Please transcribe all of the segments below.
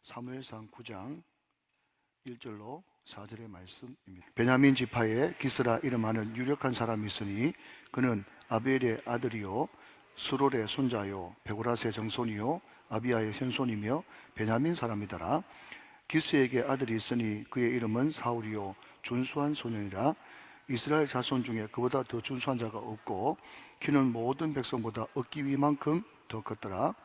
사무엘상 9장 1절로 4절의 말씀입니다. 베냐민 지파에 기스라 이름하는 유력한 사람이 있으니 그는 아벨의 아들이요 수롤의 손자요 베고라스의 정손이요 아비야의 현손이며 베냐민 사람이더라. 기스에게 아들이 있으니 그의 이름은 사울이요 준수한 소년이라. 이스라엘 자손 중에 그보다 더 준수한 자가 없고 키는 모든 백성보다 어깨 위만큼 더 컸더라.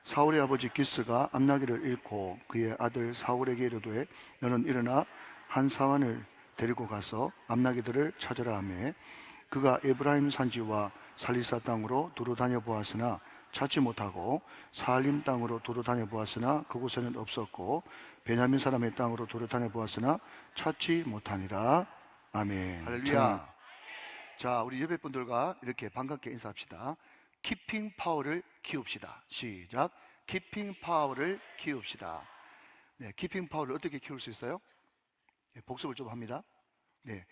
사울의 아버지 기스가 암나기를 잃고 그의 아들 사울에게 이르되 너는 일어나 한 사환을 데리고 가서 암나기들을 찾으라 하며 그가 에브라임 산지와 살리사 땅으로 두루 다녀 보았으나 찾지 못하고 사알림 땅으로 두루 다녀 보았으나 그곳에는 없었고 베냐민 사람의 땅으로 두루 다녀 보았으나 찾지 못하니라. 아멘. 할렐루야. 자, 우리 예배분들과 이렇게 반갑게 인사합시다. 키핑 파워를 키웁시다. 시작. 키핑 파워를 키웁시다. 네, 키핑 파워를 어떻게 키울 수 있어요? 네, 복습을 좀 합니다. 네,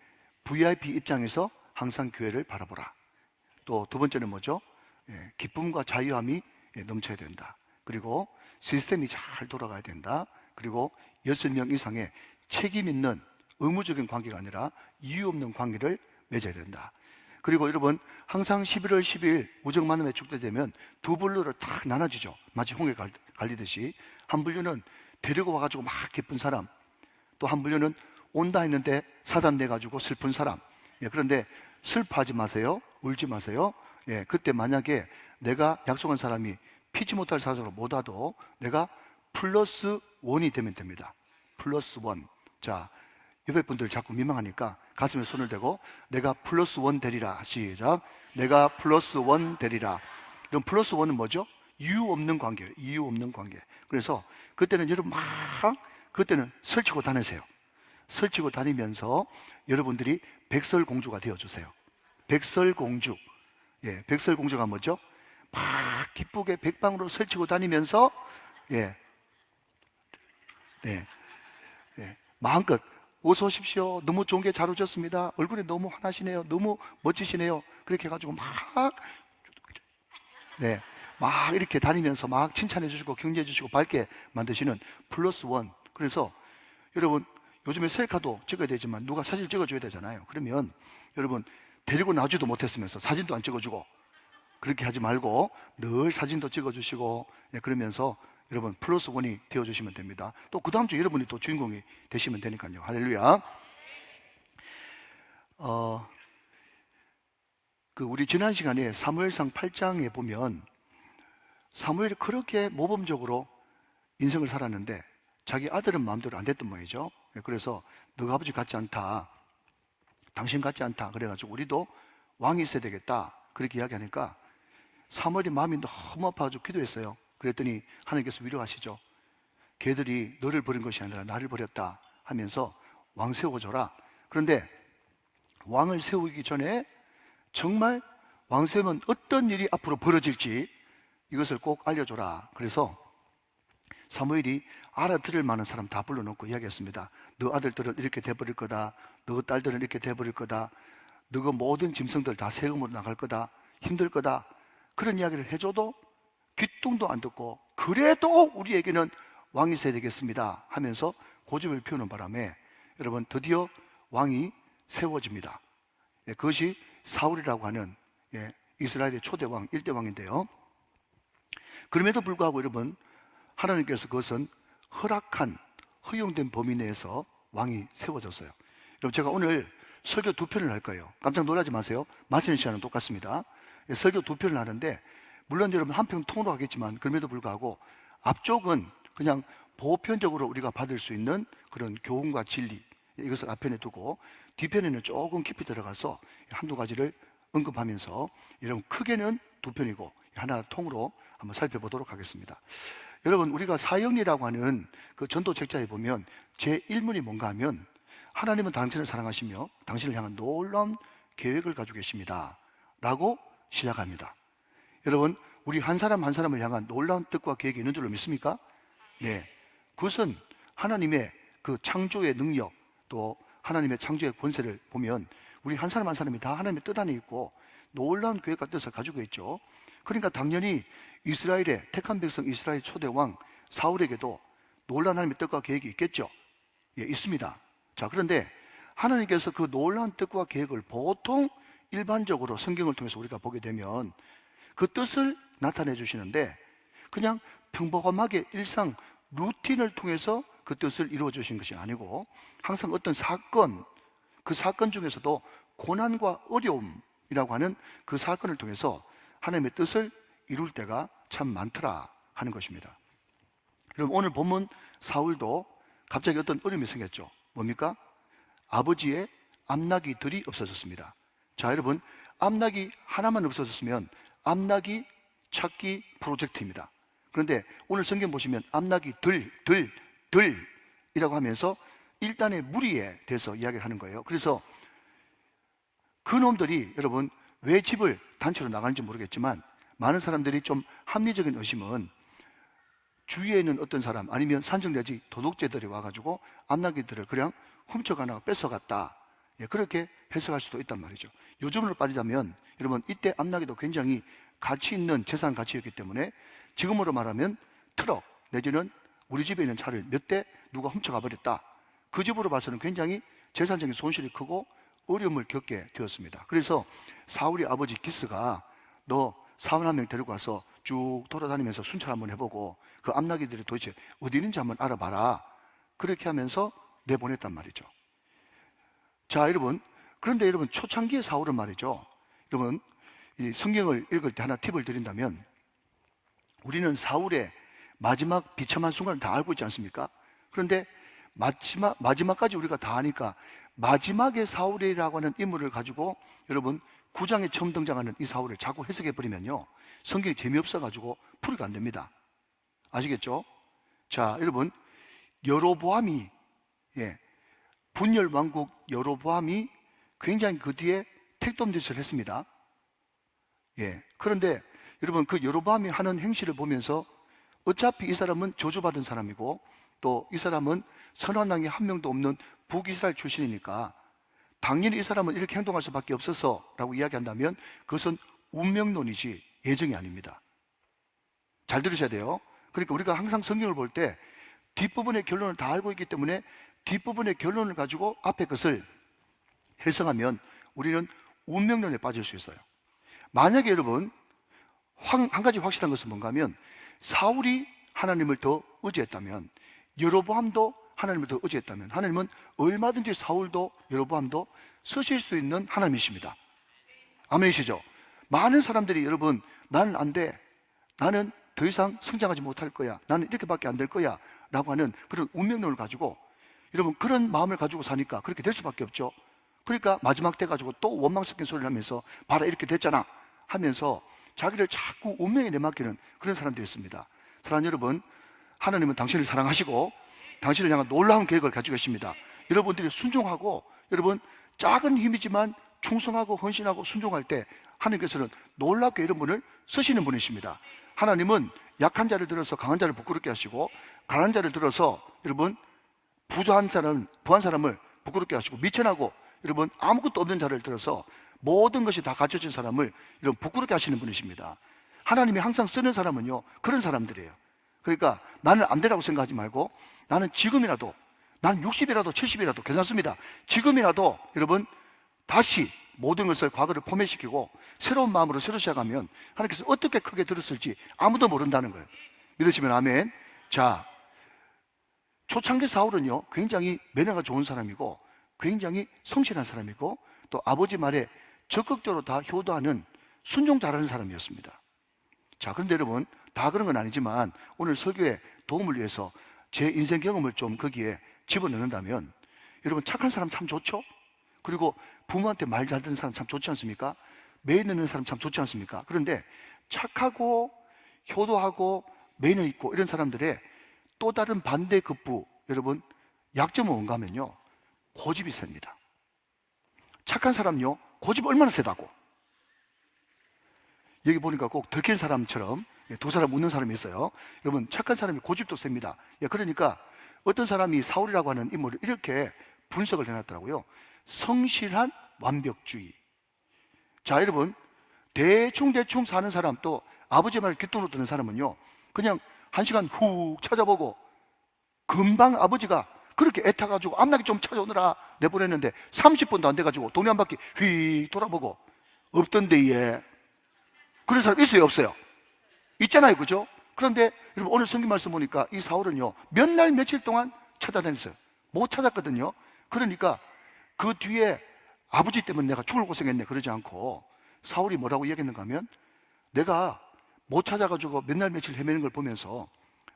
VIP 입장에서 항상 교회를 바라보라. 또 두 번째는 뭐죠? 네, 기쁨과 자유함이 넘쳐야 된다. 그리고 시스템이 잘 돌아가야 된다. 그리고 6명 이상의 책임 있는 의무적인 관계가 아니라 이유 없는 관계를 맺어야 된다. 그리고 여러분 항상 11월 12일 우정만남의 축제 되면 두 분류로 딱 나눠지죠. 마치 홍해 갈리듯이. 한 분류는 데리고 와가지고 막 기쁜 사람, 또 한 분류는 온다 했는데 사단 내가지고 슬픈 사람. 그런데 슬퍼하지 마세요. 울지 마세요. 그때 만약에 내가 약속한 사람이 피지 못할 사정으로 못 와도 내가 플러스 원이 되면 됩니다. 플러스 원. 자, 옆에 분들 자꾸 민망하니까 가슴에 손을 대고 내가 플러스 원 되리라. 시작. 내가 플러스 원 되리라. 그럼 플러스 원은 뭐죠? 이유 없는 관계예요. 이유 없는 관계. 그래서 그때는 여러분 막 그때는 설치고 다니세요. 설치고 다니면서 여러분들이 백설공주가 되어주세요. 백설공주. 백설공주가 뭐죠? 막 기쁘게 백방으로 설치고 다니면서 마음껏 어서 오십시오. 너무 좋은 게 잘 오셨습니다. 얼굴이 너무 환하시네요. 너무 멋지시네요. 그렇게 해가지고 막 이렇게 다니면서 막 칭찬해 주시고 격려해 주시고 밝게 만드시는 플러스 원. 그래서 여러분 요즘에 셀카도 찍어야 되지만 누가 사진 찍어줘야 되잖아요. 그러면 여러분 데리고 나오지도 못했으면서 사진도 안 찍어주고 그렇게 하지 말고 늘 사진도 찍어주시고 그러면서 여러분 플러스 원이 되어주시면 됩니다. 또 그 다음 주 여러분이 또 주인공이 되시면 되니까요. 할렐루야. 우리 지난 시간에 사무엘상 8장에 보면 사무엘이 그렇게 모범적으로 인생을 살았는데 자기 아들은 마음대로 안 됐던 모양이죠. 그래서 너가 아버지 같지 않다, 당신 같지 않다 그래가지고 우리도 왕이 있어야 되겠다 그렇게 이야기하니까 사무엘이 마음이 너무 아파가지고 기도했어요. 그랬더니 하나님께서 위로하시죠. 걔들이 너를 버린 것이 아니라 나를 버렸다 하면서 왕 세워줘라. 그런데 왕을 세우기 전에 정말 왕 세우면 어떤 일이 앞으로 벌어질지 이것을 꼭 알려줘라. 그래서 사무엘이 알아들을 만한 사람 다 불러놓고 이야기했습니다. 너 아들들은 이렇게 돼버릴 거다. 너 딸들은 이렇게 돼버릴 거다. 너가 모든 짐승들 다 세금으로 나갈 거다. 힘들 거다. 그런 이야기를 해줘도 귀뚱도 안 듣고 그래도 우리에게는 왕이 있어야 되겠습니다 하면서 고집을 피우는 바람에 여러분 드디어 왕이 세워집니다. 그것이 사울이라고 하는 이스라엘의 초대 왕, 1대 왕인데요. 그럼에도 불구하고 여러분 하나님께서 그것은 허락한 허용된 범위 내에서 왕이 세워졌어요. 여러분 제가 오늘 설교 2편을 할 거예요. 깜짝 놀라지 마세요. 마치는 시간은 똑같습니다. 설교 2편을 하는데 물론 여러분 한 편 통으로 하겠지만 그럼에도 불구하고 앞쪽은 그냥 보편적으로 우리가 받을 수 있는 그런 교훈과 진리 이것을 앞편에 두고 뒤편에는 조금 깊이 들어가서 한두 가지를 언급하면서 여러분 크게는 2편이고 하나 통으로 한번 살펴보도록 하겠습니다. 여러분 우리가 사형리라고 하는 그 전도 책자에 보면 제1문이 뭔가 하면 하나님은 당신을 사랑하시며 당신을 향한 놀라운 계획을 가지고 계십니다 라고 시작합니다. 여러분 우리 한 사람 한 사람을 향한 놀라운 뜻과 계획이 있는 줄로 믿습니까? 네, 그것은 하나님의 그 창조의 능력 또 하나님의 창조의 권세를 보면 우리 한 사람 한 사람이 다 하나님의 뜻 안에 있고 놀라운 계획과 뜻을 가지고 있죠. 그러니까 당연히 이스라엘의 택한 백성 이스라엘 초대왕 사울에게도 놀라운 하나님의 뜻과 계획이 있겠죠? 예, 있습니다. 자, 그런데 하나님께서 그 놀라운 뜻과 계획을 보통 일반적으로 성경을 통해서 우리가 보게 되면 그 뜻을 나타내 주시는데 그냥 평범하게 일상 루틴을 통해서 그 뜻을 이루어 주신 것이 아니고 항상 어떤 사건, 그 사건 중에서도 고난과 어려움이라고 하는 그 사건을 통해서 하나님의 뜻을 이룰 때가 참 많더라 하는 것입니다. 그럼 오늘 본문 사울도 갑자기 어떤 어려움이 생겼죠. 뭡니까? 아버지의 암나귀들이 없어졌습니다. 자, 여러분, 암나귀 하나만 없어졌으면 암나귀 찾기 프로젝트입니다. 그런데 오늘 성경 보시면 암나귀들이라고 하면서 일단의 무리에 대해서 이야기를 하는 거예요. 그래서 그 놈들이 여러분 왜 집을 단체로 나가는지 모르겠지만 많은 사람들이 좀 합리적인 의심은 주위에 있는 어떤 사람 아니면 산적 내지 도둑죄들이 와가지고 암나귀들을 그냥 훔쳐가나 뺏어갔다, 예, 그렇게 해석할 수도 있단 말이죠. 요즘으로 빠지자면 여러분 이때 암나귀도 굉장히 가치 있는 재산 가치였기 때문에 지금으로 말하면 트럭 내지는 우리 집에 있는 차를 몇 대 누가 훔쳐가 버렸다, 그 집으로 봐서는 굉장히 재산적인 손실이 크고 어려움을 겪게 되었습니다. 그래서 사울의 아버지 기스가 너 사원 한 명 데리고 와서 쭉 돌아다니면서 순찰 한번 해보고 그 암나귀들이 도대체 어디 있는지 한번 알아봐라, 그렇게 하면서 내보냈단 말이죠. 자, 여러분, 그런데 여러분 초창기의 사울은 말이죠, 여러분 이 성경을 읽을 때 하나 팁을 드린다면 우리는 사울의 마지막 비참한 순간을 다 알고 있지 않습니까? 그런데 마지막까지 우리가 다 아니까 마지막의 사울이라고 하는 인물을 가지고 여러분 9장에 처음 등장하는 이 사울을 자꾸 해석해 버리면요 성경이 재미없어 가지고 풀이가 안 됩니다. 아시겠죠? 자, 여러분 여로보암이, 예, 분열 왕국 여로보암이 굉장히 그 뒤에 택돔짓을 했습니다. 예, 그런데 여러분 그 여로보암이 하는 행실을 보면서 어차피 이 사람은 저주받은 사람이고 또 이 사람은 선한 왕이 한 명도 없는 북이스라엘 출신이니까 당연히 이 사람은 이렇게 행동할 수밖에 없어서 라고 이야기한다면 그것은 운명론이지 예정이 아닙니다. 잘 들으셔야 돼요. 그러니까 우리가 항상 성경을 볼 때 뒷부분의 결론을 다 알고 있기 때문에 뒷부분의 결론을 가지고 앞에 것을 해석하면 우리는 운명론에 빠질 수 있어요. 만약에 여러분 한 가지 확실한 것은 뭔가 하면 사울이 하나님을 더 의지했다면 여로보암도 하나님을 더 의지했다면 하나님은 얼마든지 사울도 여로보암도 쓰실 수 있는 하나님이십니다. 아멘이시죠? 많은 사람들이 여러분 나는 안 돼, 나는 더 이상 성장하지 못할 거야, 나는 이렇게밖에 안 될 거야 라고 하는 그런 운명론을 가지고 여러분 그런 마음을 가지고 사니까 그렇게 될 수밖에 없죠. 그러니까 마지막 때 가지고 또 원망 섞인 소리를 하면서 봐라 이렇게 됐잖아 하면서 자기를 자꾸 운명에 내맡기는 그런 사람들이 있습니다. 사랑하는 여러분, 하나님은 당신을 사랑하시고 당신을 향한 놀라운 계획을 가지고 계십니다. 여러분들이 순종하고 여러분 작은 힘이지만 충성하고 헌신하고 순종할 때 하나님께서는 놀랍게 여러분을 쓰시는 분이십니다. 하나님은 약한 자를 들어서 강한 자를 부끄럽게 하시고 가난한 자를 들어서 여러분 부한 사람을 부끄럽게 하시고 미천하고 여러분 아무것도 없는 자를 들어서 모든 것이 다 갖춰진 사람을 여러분 부끄럽게 하시는 분이십니다. 하나님이 항상 쓰는 사람은요 그런 사람들이에요. 그러니까 나는 안 되라고 생각하지 말고 나는 지금이라도, 나는 60이라도 70이라도 괜찮습니다. 지금이라도 여러분 다시 모든 것을 과거를 포맷시키고 새로운 마음으로 새로 시작하면 하나님께서 어떻게 크게 들었을지 아무도 모른다는 거예요. 믿으시면 아멘. 자, 초창기 사울은요 굉장히 매너가 좋은 사람이고 굉장히 성실한 사람이고 또 아버지 말에 적극적으로 다 효도하는 순종 잘하는 사람이었습니다. 자, 그런데 여러분 다 그런 건 아니지만 오늘 설교에 도움을 위해서 제 인생 경험을 좀 거기에 집어넣는다면 여러분 착한 사람 참 좋죠? 그리고 부모한테 말 잘 듣는 사람 참 좋지 않습니까? 매너 있는 사람 참 좋지 않습니까? 그런데 착하고 효도하고 매너 있고 이런 사람들의 또 다른 반대 급부, 여러분 약점은 뭔가 하면요 고집이 셉니다. 착한 사람요 고집 얼마나 세다고. 여기 보니까 꼭 들킨 사람처럼 두 사람 웃는 사람이 있어요. 여러분 착한 사람이 고집도 셉니다. 그러니까 어떤 사람이 사울이라고 하는 인물을 이렇게 분석을 해놨더라고요. 성실한 완벽주의. 자, 여러분 대충 사는 사람 또 아버지 말을 귀뚱으로 듣는 사람은요 그냥 한 시간 훅 찾아보고 금방 아버지가 그렇게 애타가지고 앞나기 좀 찾아오느라 내보냈는데 30분도 안 돼가지고 동네 한 바퀴 휙 돌아보고 없던 데에 그런 사람 있어요, 없어요? 있잖아요, 그죠? 그런데 여러분 오늘 성경 말씀 보니까 이 사울은요 몇 날 며칠 동안 찾아다녔어요. 못 찾았거든요. 그러니까 그 뒤에 아버지 때문에 내가 죽을 고생했네 그러지 않고 사울이 뭐라고 이야기했는가 하면 내가 못 찾아가지고 몇 날 며칠 헤매는 걸 보면서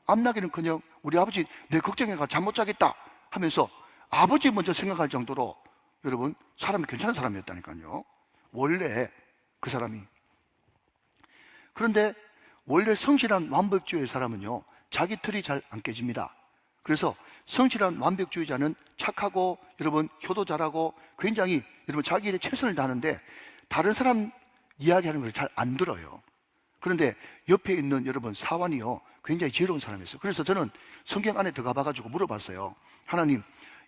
앞나기는커녕 우리 아버지 내 걱정해가 잠 못 자겠다 하면서 아버지 먼저 생각할 정도로 여러분 사람이 괜찮은 사람이었다니까요. 원래 그 사람이. 그런데 원래 성실한 완벽주의 사람은요 자기 틀이 잘 안 깨집니다. 그래서 성실한 완벽주의자는 착하고 여러분 효도 잘하고 굉장히 여러분 자기 일에 최선을 다하는데 다른 사람 이야기하는 걸 잘 안 들어요. 그런데 옆에 있는 여러분 사환이요 굉장히 지혜로운 사람이었어요. 그래서 저는 성경 안에 들어가 봐가지고 물어봤어요. 하나님,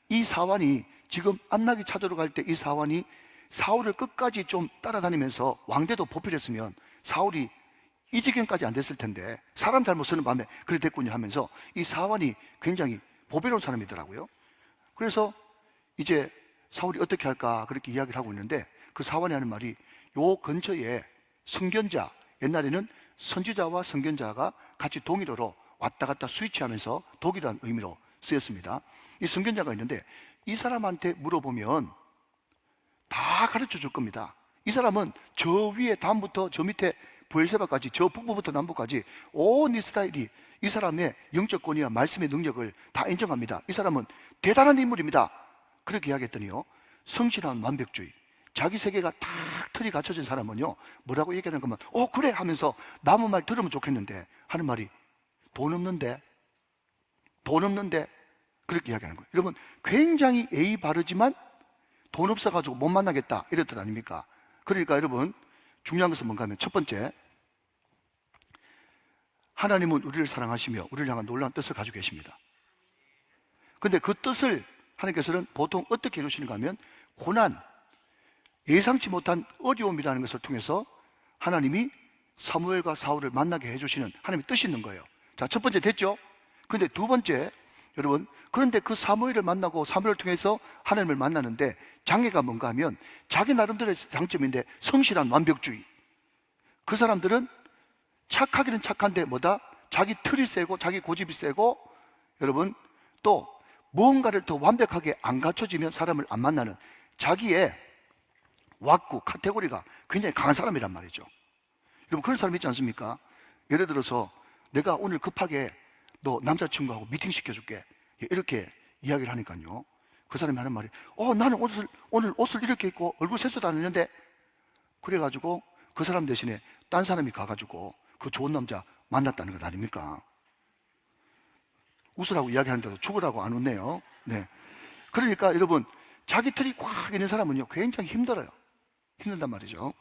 이 사환이 지금 안나기 찾으러 갈 때 이 사환이 사울을 끝까지 좀 따라다니면서 왕대도 보필했으면 사울이 이 지경까지 안 됐을 텐데 사람 잘못 쓰는 밤에 그래 됐군요 하면서 이 사환이 굉장히 보배로운 사람이더라고요. 그래서 이제 사울이 어떻게 할까 그렇게 이야기를 하고 있는데 그 사환이 하는 말이 요 근처에 선견자, 옛날에는 선지자와 선견자가 같이 동일어로 왔다 갔다 스위치하면서 독일한 의미로 쓰였습니다. 이 선견자가 있는데 이 사람한테 물어보면 다 가르쳐 줄 겁니다. 이 사람은 저 위에 다음부터 저 밑에 부엘세바까지 저 북부부터 남부까지 온 이스라엘이 이 사람의 영적 권위와 말씀의 능력을 다 인정합니다. 이 사람은 대단한 인물입니다. 그렇게 이야기했더니요 성실한 완벽주의, 자기 세계가 딱 틀이 갖춰진 사람은요 뭐라고 얘기하는 거면 그래 하면서 남의 말 들으면 좋겠는데 하는 말이 돈 없는데 그렇게 이야기하는 거예요. 여러분 굉장히 예의 바르지만 돈 없어가지고 못 만나겠다 이럴 뜻 아닙니까? 그러니까 여러분 중요한 것은 뭔가 하면 첫 번째, 하나님은 우리를 사랑하시며 우리를 향한 놀라운 뜻을 가지고 계십니다. 근데 그 뜻을 하나님께서는 보통 어떻게 이루시는가 하면 고난, 예상치 못한 어려움이라는 것을 통해서 하나님이 사무엘과 사울을 만나게 해주시는 하나님의 뜻이 있는 거예요. 자, 첫 번째 됐죠? 근데 두 번째, 여러분, 그런데 그 사무엘을 만나고 사무엘을 통해서 하나님을 만나는데 장애가 뭔가 하면 자기 나름대로의 장점인데 성실한 완벽주의. 그 사람들은 착하기는 착한데 뭐다? 자기 틀이 세고 자기 고집이 세고 여러분 또 무언가를 더 완벽하게 안 갖춰지면 사람을 안 만나는 자기의 왁구, 카테고리가 굉장히 강한 사람이란 말이죠. 여러분 그런 사람 있지 않습니까? 예를 들어서 내가 오늘 급하게 너 남자친구하고 미팅 시켜줄게 이렇게 이야기를 하니까요 그 사람이 하는 말이 나는 오늘 옷을 이렇게 입고 얼굴 세수도 안 했는데 그래가지고 그 사람 대신에 딴 사람이 가가지고 그 좋은 남자 만났다는 것 아닙니까? 웃으라고 이야기하는데도 죽으라고 안 웃네요. 네. 그러니까 여러분 자기 틀이 꽉 있는 사람은요 굉장히 힘들어요. 힘든단 말이죠.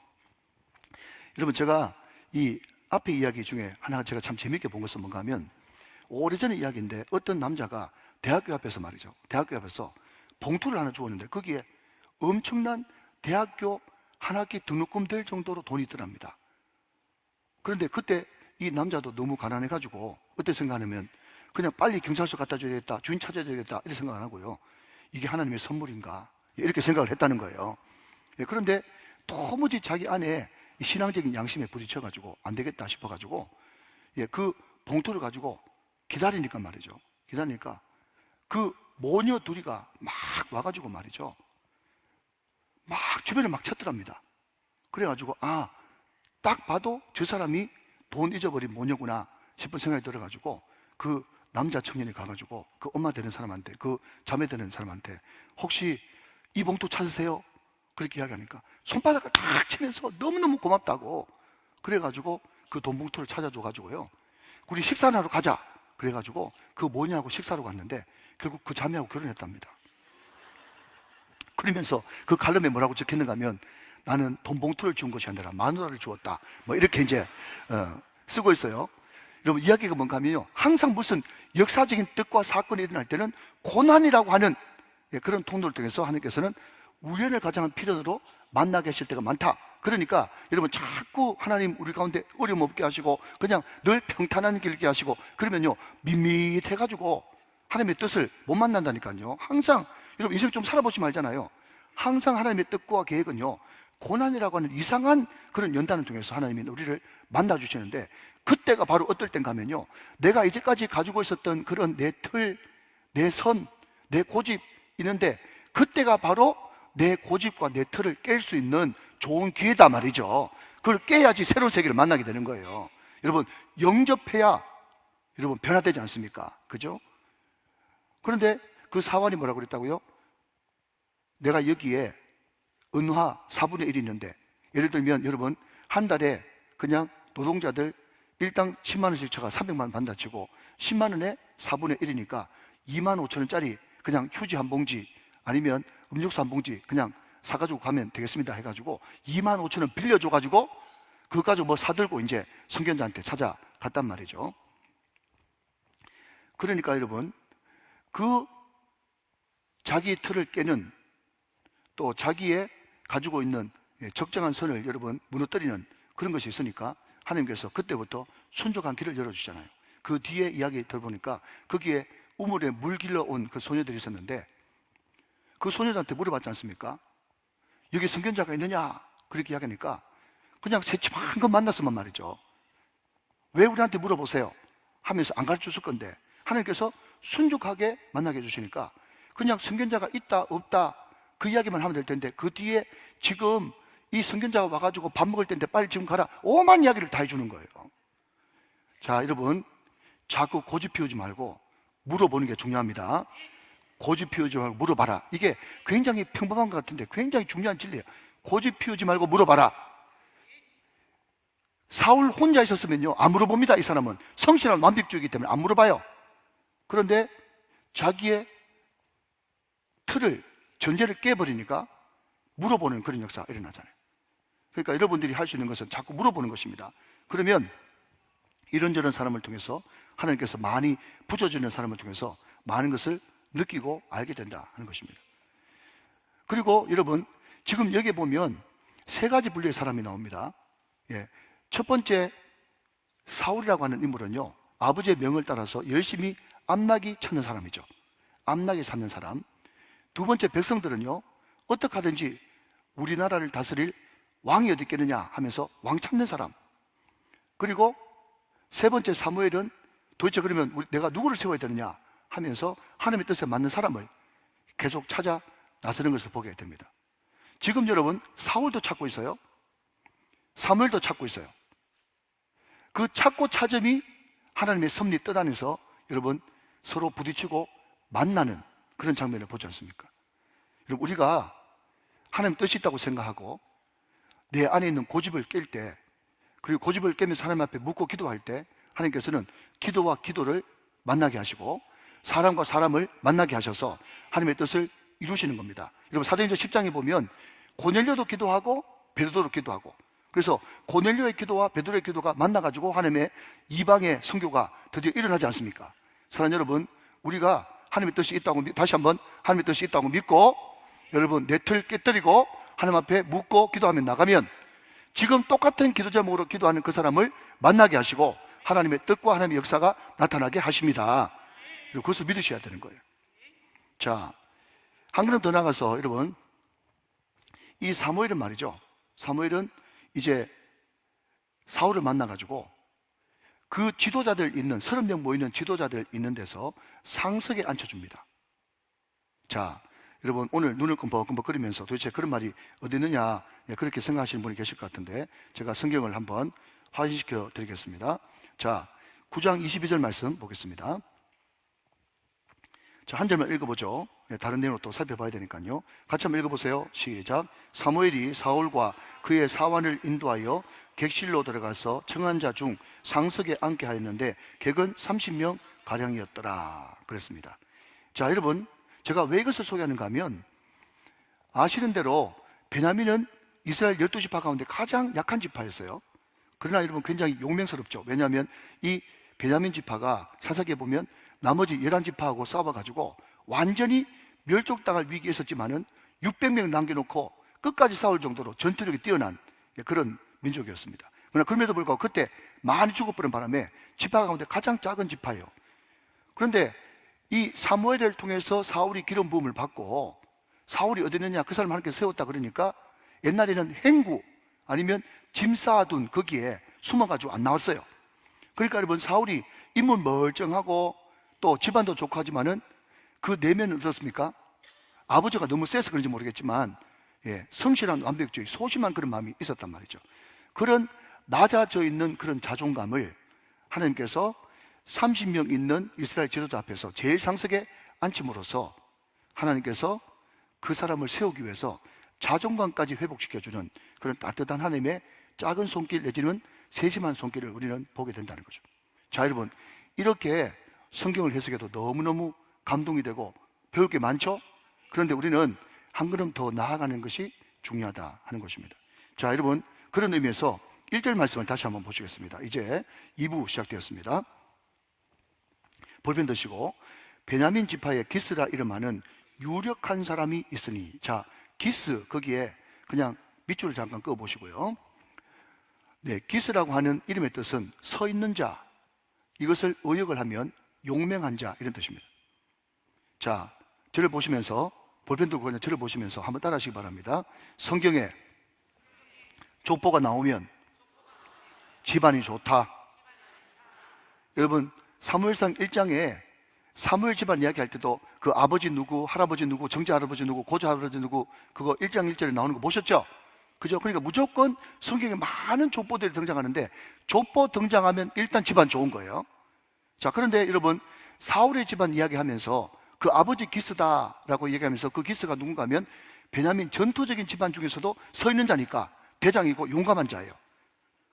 여러분 제가 이 앞에 이야기 중에 하나 제가 참 재밌게 본 것은 뭔가 하면 오래전의 이야기인데 어떤 남자가 대학교 앞에서 말이죠 대학교 앞에서 봉투를 하나 주었는데 거기에 엄청난 대학교 한 학기 등록금 될 정도로 돈이 있더랍니다. 그런데 그때 이 남자도 너무 가난해가지고 어떻게 생각하냐면 그냥 빨리 경찰서 갖다 줘야겠다, 주인 찾아야 되겠다 이렇게 생각 안 하고요 이게 하나님의 선물인가 이렇게 생각을 했다는 거예요. 그런데 도무지 자기 안에 신앙적인 양심에 부딪혀가지고 안 되겠다 싶어가지고 그 봉투를 가지고 기다리니까 말이죠. 기다리니까 그 모녀 둘이가 막 와가지고 말이죠 막 주변을 막 쳤더랍니다. 그래가지고 딱 봐도 저 사람이 돈 잊어버린 모녀구나 싶은 생각이 들어가지고 그 남자 청년이 가가지고 그 엄마 되는 사람한테 그 자매 되는 사람한테 혹시 이 봉투 찾으세요? 그렇게 이야기하니까 손바닥을 탁 치면서 너무너무 고맙다고 그래가지고 그 돈 봉투를 찾아줘가지고요 우리 식사하러 가자 그래가지고 그 모녀하고 식사로 갔는데 결국 그 자매하고 결혼했답니다. 그러면서 그 칼럼에 뭐라고 적혔는가 하면 나는 돈 봉투를 준 것이 아니라 마누라를 주었다 뭐 이렇게 이제 쓰고 있어요. 여러분 이야기가 뭔가 하면요 항상 무슨 역사적인 뜻과 사건이 일어날 때는 고난이라고 하는 그런 통로를 통해서 하나님께서는 우연을 가장한 필연으로 만나게 하실 때가 많다. 그러니까 여러분 자꾸 하나님 우리 가운데 어려움 없게 하시고 그냥 늘 평탄한 길 게 하시고 그러면요 밋밋해가지고 하나님의 뜻을 못 만난다니까요. 항상 여러분 인생 좀 살아보시면 알잖아요. 항상 하나님의 뜻과 계획은요, 고난이라고 하는 이상한 그런 연단을 통해서 하나님이 우리를 만나주시는데, 그때가 바로 어떨 땐가 하면요, 내가 이제까지 가지고 있었던 그런 내 틀, 내 선, 내 고집 있는데, 그때가 바로 내 고집과 내 틀을 깰 수 있는 좋은 기회다 말이죠. 그걸 깨야지 새로운 세계를 만나게 되는 거예요. 여러분, 영접해야 여러분 변화되지 않습니까? 그죠? 그런데 그 사환이 뭐라고 그랬다고요? 내가 여기에 은화 4분의 1이 있는데, 예를 들면 여러분 한 달에 그냥 노동자들 일당 10만 원씩 쳐가 300만 원 받는다 치고 10만 원에 4분의 1이니까 2만 5천 원짜리 그냥 휴지 한 봉지 아니면 음료수 한 봉지 그냥 사가지고 가면 되겠습니다 해가지고 2만 5천 원 빌려줘가지고 그거 가지고 뭐 사들고 이제 선견자한테 찾아갔단 말이죠. 그러니까 여러분, 그 자기 틀을 깨는, 또 자기의 가지고 있는 적정한 선을 여러분 무너뜨리는 그런 것이 있으니까 하나님께서 그때부터 순종한 길을 열어주잖아요. 그 뒤에 이야기 들어보니까 거기에 우물에 물 길러 온 그 소녀들이 있었는데, 그 소녀들한테 물어봤지 않습니까? 여기 선견자가 있느냐? 그렇게 이야기하니까 그냥 새침한 거 만났으면 말이죠. 왜 우리한테 물어보세요? 하면서 안 가르쳐 줄 건데, 하나님께서 순종하게 만나게 해주시니까 그냥 선견자가 있다 없다 그 이야기만 하면 될 텐데, 그 뒤에 지금 이 선견자가 와가지고 밥 먹을 텐데 빨리 지금 가라, 오만 이야기를 다 해주는 거예요. 자, 여러분, 자꾸 고집 피우지 말고 물어보는 게 중요합니다. 고집 피우지 말고 물어봐라. 이게 굉장히 평범한 것 같은데 굉장히 중요한 진리예요. 고집 피우지 말고 물어봐라. 사울 혼자 있었으면요 안 물어봅니다. 이 사람은 성실한 완벽주의이기 때문에 안 물어봐요. 그런데 자기의 틀을, 전제를 깨버리니까 물어보는 그런 역사가 일어나잖아요. 그러니까 여러분들이 할 수 있는 것은 자꾸 물어보는 것입니다. 그러면 이런저런 사람을 통해서 하나님께서 많이 부져주는 사람을 통해서 많은 것을 느끼고 알게 된다 하는 것입니다. 그리고 여러분, 지금 여기에 보면 세 가지 분류의 사람이 나옵니다. 첫 번째 사울이라고 하는 인물은요, 아버지의 명을 따라서 열심히 암나기 찾는 사람이죠. 암나기 찾는 사람. 두 번째 백성들은요, 어떻게 하든지 우리나라를 다스릴 왕이 어디 있겠느냐 하면서 왕 찾는 사람. 그리고 세 번째 사무엘은 도대체 그러면 내가 누구를 세워야 되느냐 하면서 하나님의 뜻에 맞는 사람을 계속 찾아 나서는 것을 보게 됩니다. 지금 여러분, 사울도 찾고 있어요. 사무엘도 찾고 있어요. 그 찾고 찾음이 하나님의 섭리 뜻 안에서 여러분 서로 부딪히고 만나는 그런 장면을 보지 않습니까? 여러분, 우리가 하나님 뜻이 있다고 생각하고 내 안에 있는 고집을 깰 때, 그리고 고집을 깨면서 하나님 앞에 묻고 기도할 때 하나님께서는 기도와 기도를 만나게 하시고 사람과 사람을 만나게 하셔서 하나님의 뜻을 이루시는 겁니다. 여러분, 사도행전 10장에 보면 고넬료도 기도하고 베드로도 기도하고, 그래서 고넬료의 기도와 베드로의 기도가 만나가지고 하나님의 이방의 선교가 드디어 일어나지 않습니까? 사랑하는 여러분, 우리가 하나님의 뜻이 있다고, 다시 한번 하나님의 뜻이 있다고 믿고 여러분 내 틀 깨뜨리고 하나님 앞에 묻고 기도하면 나가면 지금 똑같은 기도 제목으로 기도하는 그 사람을 만나게 하시고 하나님의 뜻과 하나님의 역사가 나타나게 하십니다. 그리고 그것을 믿으셔야 되는 거예요. 자, 한 걸음 더 나가서 여러분, 이 사무엘은 말이죠, 사무엘은 이제 사울을 만나가지고 그 지도자들 있는 30명 모이는 지도자들 있는 데서 상석에 앉혀줍니다. 자, 여러분, 오늘 눈을 끔뻑끔뻑거리면서 도대체 그런 말이 어디 있느냐 그렇게 생각하시는 분이 계실 것 같은데 제가 성경을 한번 확인시켜 드리겠습니다. 자, 9장 22절 말씀 보겠습니다. 자, 한 절만 읽어보죠. 다른 내용을 또 살펴봐야 되니까요. 같이 한번 읽어보세요. 시작. 사무엘이 사울과 그의 사환을 인도하여 객실로 들어가서 청한 자 중 상석에 앉게 하였는데 객은 30명 가량이었더라 그랬습니다. 자, 여러분, 제가 왜 이것을 소개하는가 하면 아시는 대로 베냐민은 이스라엘 12지파 가운데 가장 약한 지파였어요. 그러나 여러분 굉장히 용맹스럽죠. 왜냐하면 이 베냐민 지파가 사사기에 보면 나머지 11지파하고 싸워가지고 완전히 멸족당할 위기에 있었지만은 600명 남겨놓고 끝까지 싸울 정도로 전투력이 뛰어난 그런 민족이었습니다. 그러나 그럼에도 불구하고 그때 많이 죽어버린 바람에 지파 가운데 가장 작은 지파예요. 그런데 이 사무엘을 통해서 사울이 기름 부음을 받고, 사울이 어디 있느냐, 그 사람 하나님께 세웠다 그러니까 옛날에는 행구 아니면 짐 쌓아둔 거기에 숨어가지고 안 나왔어요. 그러니까 여러분, 사울이 인물 멀쩡하고 또 집안도 좋고 하지만은 그 내면은 어떻습니까? 아버지가 너무 세서 그런지 모르겠지만 성실한 완벽주의, 소심한 그런 마음이 있었단 말이죠. 그런 낮아져 있는 그런 자존감을 하나님께서 30명 있는 이스라엘 지도자 앞에서 제일 상석에 앉힘으로써 하나님께서 그 사람을 세우기 위해서 자존감까지 회복시켜주는 그런 따뜻한 하나님의 작은 손길 내지는 세심한 손길을 우리는 보게 된다는 거죠. 자, 여러분, 이렇게 성경을 해석해도 너무너무 감동이 되고 배울 게 많죠? 그런데 우리는 한 걸음 더 나아가는 것이 중요하다 하는 것입니다. 자, 여러분, 그런 의미에서 1절 말씀을 다시 한번 보시겠습니다. 이제 2부 시작되었습니다. 볼펜 드시고, 베냐민 지파의 기스라 이름하는 유력한 사람이 있으니. 자, 기스, 거기에 그냥 밑줄을 잠깐 그어 보시고요. 네, 기스라고 하는 이름의 뜻은 서 있는 자, 이것을 의역을 하면 용맹한 자, 이런 뜻입니다. 자, 저를 보시면서, 볼펜 들고 그냥 저를 보시면서 한번 따라 하시기 바랍니다. 성경에 족보가 나오면 집안이 좋다. 여러분, 사무엘상 1장에 사무엘 집안 이야기할 때도 그 아버지 누구, 할아버지 누구, 정자 할아버지 누구, 고자 할아버지 누구, 그거 1장 1절에 나오는 거 보셨죠? 그죠? 그러니까 무조건 성경에 많은 족보들이 등장하는데 족보 등장하면 일단 집안 좋은 거예요. 자, 그런데 여러분, 사울의 집안 이야기하면서 그 아버지 기스다라고 얘기하면서 그 기스가 누군가 하면 베냐민 전투적인 집안 중에서도 서 있는 자니까 대장이고 용감한 자예요.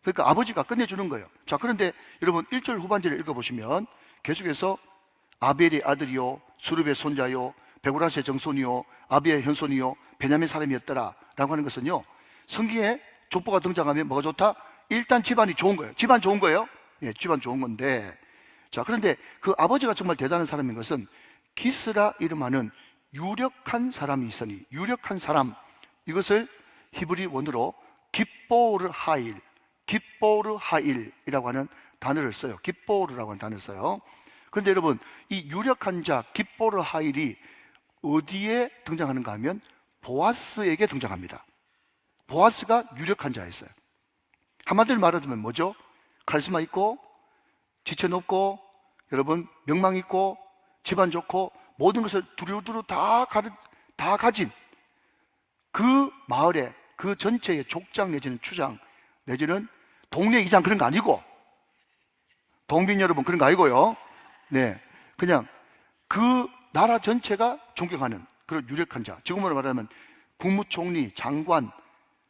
그러니까 아버지가 끝내주는 거예요. 자, 그런데 여러분 1절 후반절을 읽어보시면 계속해서 아벨의 아들이요, 수룹의 손자요, 베고라스의 정손이요, 아비의 현손이요, 베냐민 사람이었더라 라고 하는 것은요, 성경에 족보가 등장하면 뭐가 좋다? 일단 집안이 좋은 거예요. 집안 좋은 거예요? 예, 집안 좋은 건데, 자, 그런데 그 아버지가 정말 대단한 사람인 것은 기스라 이름하는 유력한 사람이 있으니, 유력한 사람, 이것을 히브리 원어로 깁보르 하일, 깁보르 하일이라고 하는 단어를 써요. 깁보르라고 하는 단어를 써요. 그런데 여러분, 이 유력한 자 깁보르 하일이 어디에 등장하는가 하면 보아스에게 등장합니다. 보아스가 유력한 자였어요. 한마디로 말하자면 뭐죠? 카리스마 있고, 지체 높고, 여러분 명망 있고, 집안 좋고, 모든 것을 두루두루 다 가진 그 마을의 그 전체의 족장 내지는 추장 내지는 동네 이장, 그런 거 아니고, 동민 여러분, 그런 거 아니고요. 네, 그냥 그 나라 전체가 존경하는 그런 유력한 자. 지금으로 말하면 국무총리, 장관,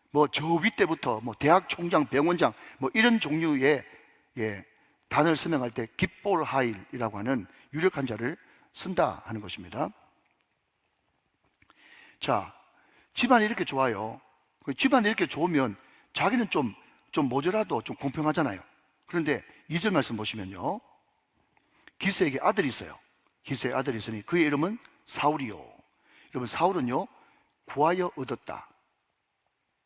뭐 저 윗때부터 뭐 대학 총장, 병원장, 뭐 이런 종류의 단어를 설명할 때 깁보르 하일이라고 하는 유력한 자를 쓴다 하는 것입니다. 자, 집안이 이렇게 좋아요. 집안이 이렇게 좋으면 자기는 좀 모자라도 좀 공평하잖아요. 그런데 2절 말씀 보시면요, 기스에게 아들이 있어요. 기스의 아들이 있으니 그의 이름은 사울이요. 여러분, 사울은요, 구하여 얻었다.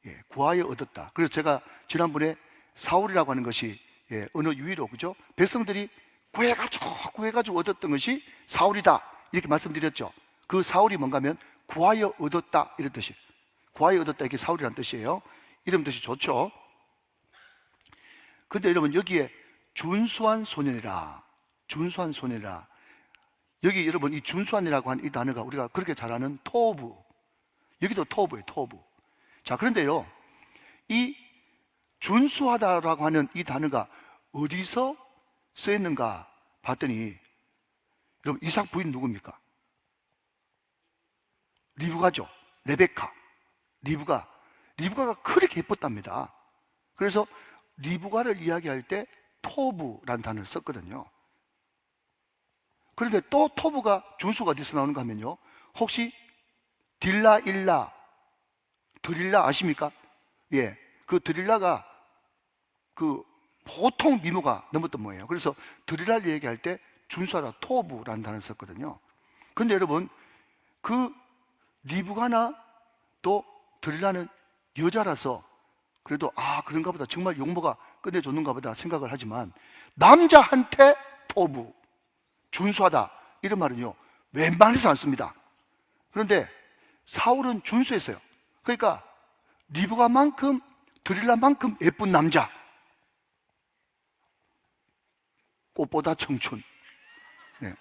예, 구하여 얻었다. 그래서 제가 지난번에 사울이라고 하는 것이 어느 유의로, 그죠? 백성들이 구해가지고 얻었던 것이 사울이다, 이렇게 말씀드렸죠. 그 사울이 뭔가 하면 구하여 얻었다, 이런 뜻이에요. 구하여 얻었다, 이게 사울이라는 뜻이에요. 이름 뜻이 좋죠. 근데 여러분, 여기에 준수한 소년이라, 준수한 소년이라, 여기 여러분 이 준수한이라고 하는 이 단어가 우리가 그렇게 잘 아는 토부, 여기도 토부예요, 토부. 자, 그런데요, 이 준수하다라고 하는 이 단어가 어디서 쓰였는가 봤더니, 여러분, 이삭 부인 누굽니까? 리브가죠. 레베카. 리브가가 그렇게 예뻤답니다. 그래서 리브가를 이야기할 때 토부라는 단어를 썼거든요. 그런데 또 토부가 준수가 어디서 나오는가 하면요, 혹시 드릴라 아십니까? 예, 그 드릴라가 그 보통 미모가 넘었던 모양이에요. 그래서 드릴라를 얘기할 때 준수하다, 토부라는 단어를 썼거든요. 근데 여러분, 그 리브가나 또 드릴라는 여자라서 그래도 그런가 보다, 정말 용모가 끝내줬는가 보다 생각을 하지만, 남자한테 토부, 준수하다, 이런 말은요 웬만해서 안 씁니다. 그런데 사울은 준수했어요. 그러니까 리브가만큼 드릴라만큼 예쁜 남자, 꽃보다 청춘. 네.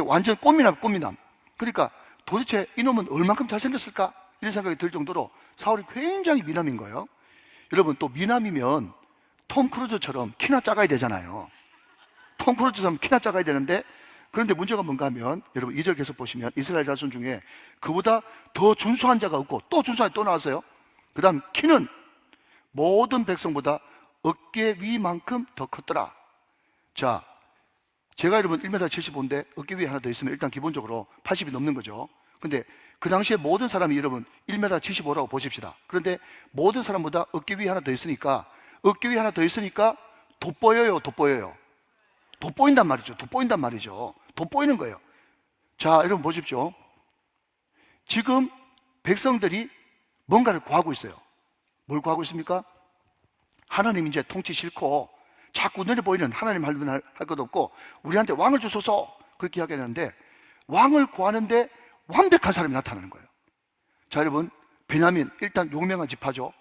완전 꽃미남. 그러니까 도대체 이놈은 얼만큼 잘생겼을까? 이런 생각이 들 정도로 사울이 굉장히 미남인 거예요. 여러분, 또 미남이면 톰 크루즈처럼 키나 작아야 되잖아요. 톰 크루즈처럼 키나 작아야 되는데, 그런데 문제가 뭔가 하면 여러분 2절 계속 보시면 이스라엘 자손 중에 그보다 더 준수한 자가 없고 또 준수한 자가 또 나왔어요. 그 다음 키는 모든 백성보다 어깨 위만큼 더 컸더라. 자, 제가 여러분 1m 75인데 어깨 위에 하나 더 있으면 일단 기본적으로 80이 넘는 거죠. 근데 그 당시에 모든 사람이 여러분 1m 75라고 보십시다. 그런데 모든 사람보다 어깨 위에 하나 더 있으니까 돋보여요, 돋보여요? 돋보인단 말이죠. 돋보이는 거예요. 자, 여러분 보십시오. 지금 백성들이 뭔가를 구하고 있어요. 뭘 구하고 있습니까? 하나님 이제 통치 싫고 자꾸 눈에 보이는 하나님 할 것도 없고 우리한테 왕을 주소서, 그렇게 이야기하는데 왕을 구하는데 완벽한 사람이 나타나는 거예요. 자, 여러분, 베냐민 일단 용맹한 집화죠.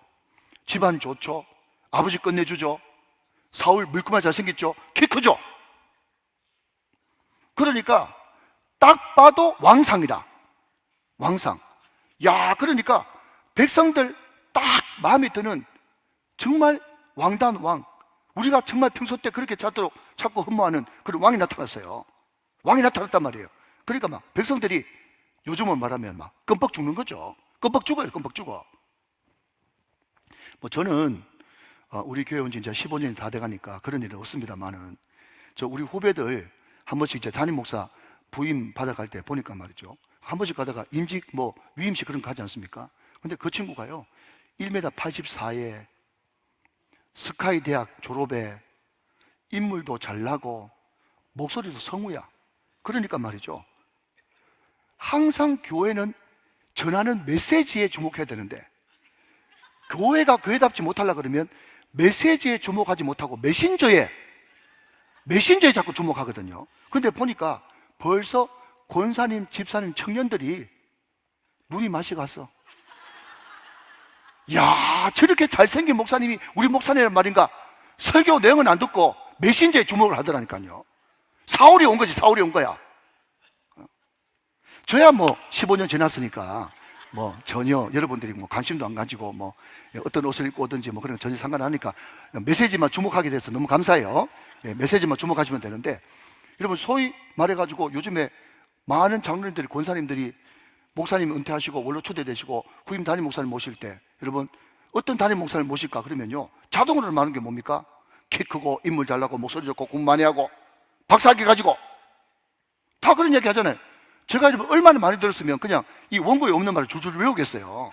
집안 좋죠. 아버지 끝내주죠. 사울 물끄만 잘생겼죠. 키 크죠. 그러니까 딱 봐도 왕상이다. 왕상. 야, 그러니까 백성들 딱 마음에 드는 정말 왕다운 왕, 우리가 정말 평소 때 그렇게 찾고 흠모하는 그런 왕이 나타났어요. 왕이 나타났단 말이에요. 그러니까 막 백성들이 요즘은 말하면 막 끔뻑 죽는 거죠. 끔뻑 죽어요. 뭐 저는 우리 교회 온 지 이제 15년이 다 돼가니까 그런 일은 없습니다만은, 저 우리 후배들 한 번씩 이제 담임 목사 부임 받아갈 때 보니까 말이죠, 한 번씩 가다가 임직 위임식 그런 거 하지 않습니까? 근데 그 친구가요 1m 84에 스카이 대학 졸업에 인물도 잘나고 목소리도 성우야. 그러니까 말이죠, 항상 교회는 전하는 메시지에 주목해야 되는데 교회가 교회답지 못하려 그러면 메시지에 주목하지 못하고 메신저에 자꾸 주목하거든요. 근데 보니까 벌써 권사님, 집사님, 청년들이 눈이 맛이 갔어. 야, 저렇게 잘생긴 목사님이 우리 목사님이란 말인가? 설교 내용은 안 듣고 메신저에 주목을 하더라니까요. 사울이 온 거지, 사울이 온 거야. 저야 뭐 15년 지났으니까 뭐 전혀 여러분들이 뭐 관심도 안 가지고 뭐 어떤 옷을 입고 오든지 뭐 그런 거 전혀 상관 안 하니까 메시지만 주목하게 돼서 너무 감사해요. 메시지만 주목하시면 되는데, 여러분 소위 말해가지고 요즘에 많은 장로님들이, 권사님들이 목사님 은퇴하시고 원로 초대되시고 후임 담임 목사님 모실 때, 여러분 어떤 담임 목사님 모실까 그러면요 자동으로 말하는 게 뭡니까? 키 크고 인물 잘나고 목소리 좋고 공부 많이 하고 박사학위 가지고 다 그런 얘기 하잖아요. 제가 여러분 얼마나 많이 들었으면 그냥 이 원고에 없는 말을 줄줄 외우겠어요.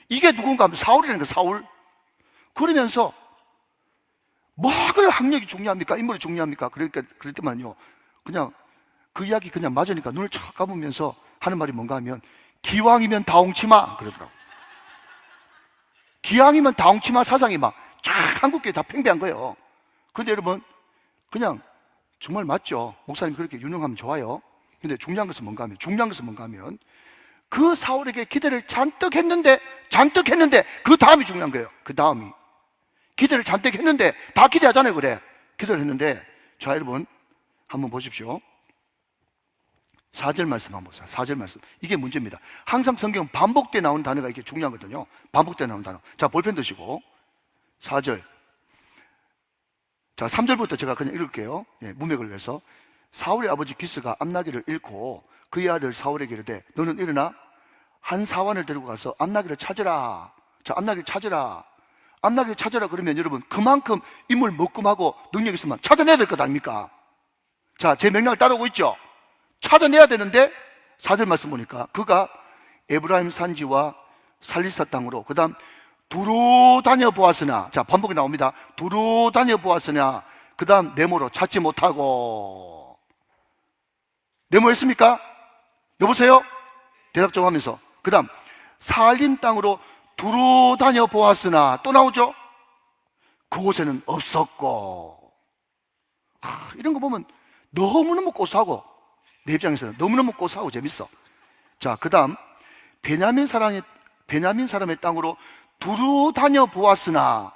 이게 누군가 하면 사울이라는 거, 사울. 그러면서 뭐 그래 학력이 중요합니까? 인물이 중요합니까? 그러니까 그럴 때만요 그냥 그 이야기 그냥 맞으니까 눈을 착 감으면서 하는 말이 뭔가 하면 기왕이면 다홍치마 그러더라고. 기왕이면 다홍치마 사상이 막 쫙 한국교회 다 팽배한 거예요. 그런데 여러분 그냥 정말 맞죠. 목사님 그렇게 유능하면 좋아요. 근데 중요한 것은 뭔가 하면 그 사울에게 기대를 잔뜩 했는데 그 다음이 중요한 거예요. 그 다음이 기대를 잔뜩 했는데 다 기대하잖아요. 그래, 기대를 했는데, 자 여러분 한번 보십시오. 4절 말씀 한번 보세요. 4절 말씀, 이게 문제입니다. 항상 성경 반복돼 나오는 단어가 이게 중요하거든요. 반복돼 나오는 단어. 자, 볼펜 드시고 4절. 자, 3절부터 제가 그냥 읽을게요. 문맥을 위해서. 사울의 아버지 기스가 암나기를 잃고 그의 아들 사울에게 이르되 너는 일어나 한 사환을 데리고 가서 암나기를 찾으라. 자, 암나기를 찾으라 그러면 여러분 그만큼 인물 먹금하고 능력 있으면 찾아내야 될 것 아닙니까? 자, 제 명령을 따르고 있죠. 찾아내야 되는데 4절 말씀 보니까 그가 에브라임 산지와 살리사 땅으로, 그 다음 두루 다녀 보았으나, 자 반복이 나옵니다. 두루 다녀 보았으나, 그 다음 네모로 찾지 못하고. 네모 했습니까? 여보세요? 대답 좀 하면서. 그 다음 살림 땅으로 두루 다녀 보았으나, 또 나오죠. 그곳에는 없었고. 이런 거 보면 너무너무 고소하고 내 입장에서는 너무너무 고사하고 재밌어. 자, 그 다음 베냐민 사람의 땅으로 두루 다녀 보았으나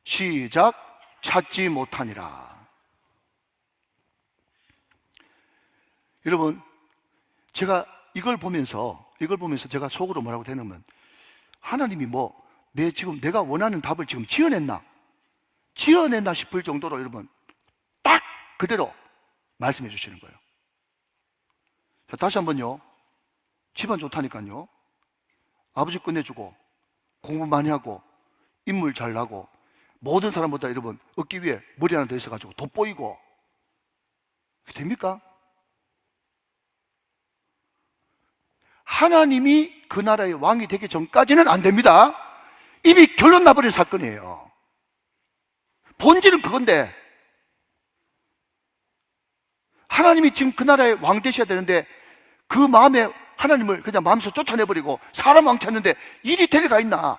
시작 찾지 못하니라. 여러분, 제가 이걸 보면서 제가 속으로 뭐라고 되냐면, 하나님이 지금 내가 원하는 답을 지금 지어냈나 싶을 정도로 여러분 딱 그대로 말씀해 주시는 거예요. 자, 다시 한번요. 집안 좋다니까요. 아버지 끝내주고 공부 많이 하고 인물 잘 나고 모든 사람보다 여러분 얻기 위해 머리 하나 더 있어가지고 돋보이고, 됩니까? 하나님이 그 나라의 왕이 되기 전까지는 안 됩니다. 이미 결론 나버린 사건이에요. 본질은 그건데, 하나님이 지금 그 나라의 왕 되셔야 되는데 그 마음에 하나님을 그냥 마음에서 쫓아내버리고 사람 왕 찾는데 일이 될 리가 있나?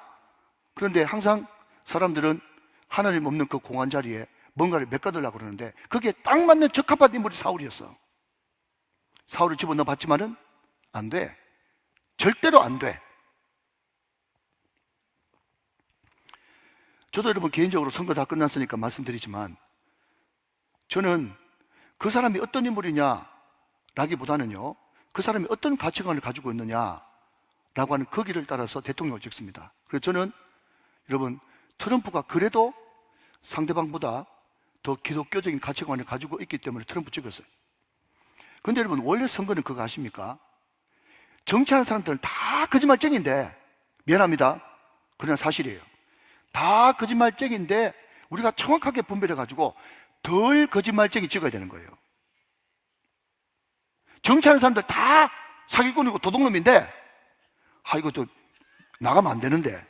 그런데 항상 사람들은 하나님 없는 그 공한 자리에 뭔가를 메꿔들려고 그러는데, 그게 딱 맞는 적합한 인물이 사울이었어. 사울을 집어넣어 봤지만은 안 돼. 절대로 안 돼. 저도 여러분 개인적으로 선거 다 끝났으니까 말씀드리지만, 저는 그 사람이 어떤 인물이냐 라기보다는요, 그 사람이 어떤 가치관을 가지고 있느냐 라고 하는 거기를 따라서 대통령을 찍습니다. 그래서 저는 여러분 트럼프가 그래도 상대방보다 더 기독교적인 가치관을 가지고 있기 때문에 트럼프 찍었어요. 근데 여러분 원래 선거는 그거 아십니까? 정치하는 사람들은 다 거짓말쟁인데, 미안합니다, 그러나 사실이에요. 다 거짓말쟁인데 우리가 정확하게 분별해가지고 덜 거짓말쟁이 찍어야 되는 거예요. 정치하는 사람들 다 사기꾼이고 도둑놈인데, 이것도 나가면 안 되는데,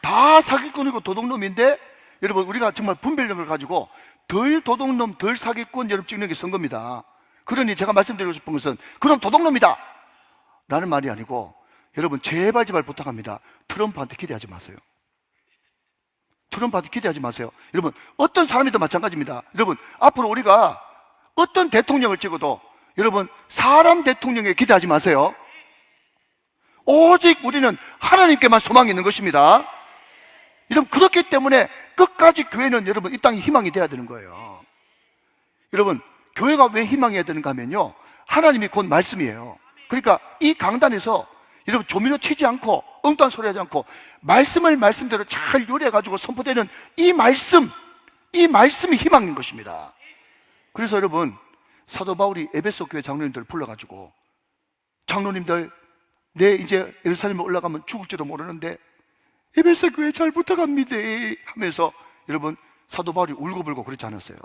다 사기꾼이고 도둑놈인데 여러분 우리가 정말 분별력을 가지고 덜 도둑놈 덜 사기꾼 여러분 찍는 게 선거입니다. 그러니 제가 말씀드리고 싶은 것은, 그럼 도둑놈이다 라는 말이 아니고, 여러분 제발 부탁합니다. 트럼프한테 기대하지 마세요. 트럼프한테 기대하지 마세요. 여러분 어떤 사람이든 마찬가지입니다. 여러분 앞으로 우리가 어떤 대통령을 찍어도 여러분 사람 대통령에 기대하지 마세요. 오직 우리는 하나님께만 소망이 있는 것입니다. 여러분 그렇기 때문에 끝까지 교회는 여러분 이 땅에 희망이 돼야 되는 거예요. 여러분 교회가 왜 희망해야 되는가 하면요, 하나님이 곧 말씀이에요. 그러니까 이 강단에서 여러분 조미료 치지 않고 엉뚱한 소리 하지 않고 말씀을 말씀대로 잘 요리해가지고 선포되는 이 말씀이 희망인 것입니다. 그래서 여러분 사도 바울이 에베소 교회 장로님들을 불러가지고, 장로님들 이제 예루살렘에 올라가면 죽을지도 모르는데 에베소 교회 잘 부탁합니다 하면서 여러분 사도 바울이 울고불고 그렇지 않았어요.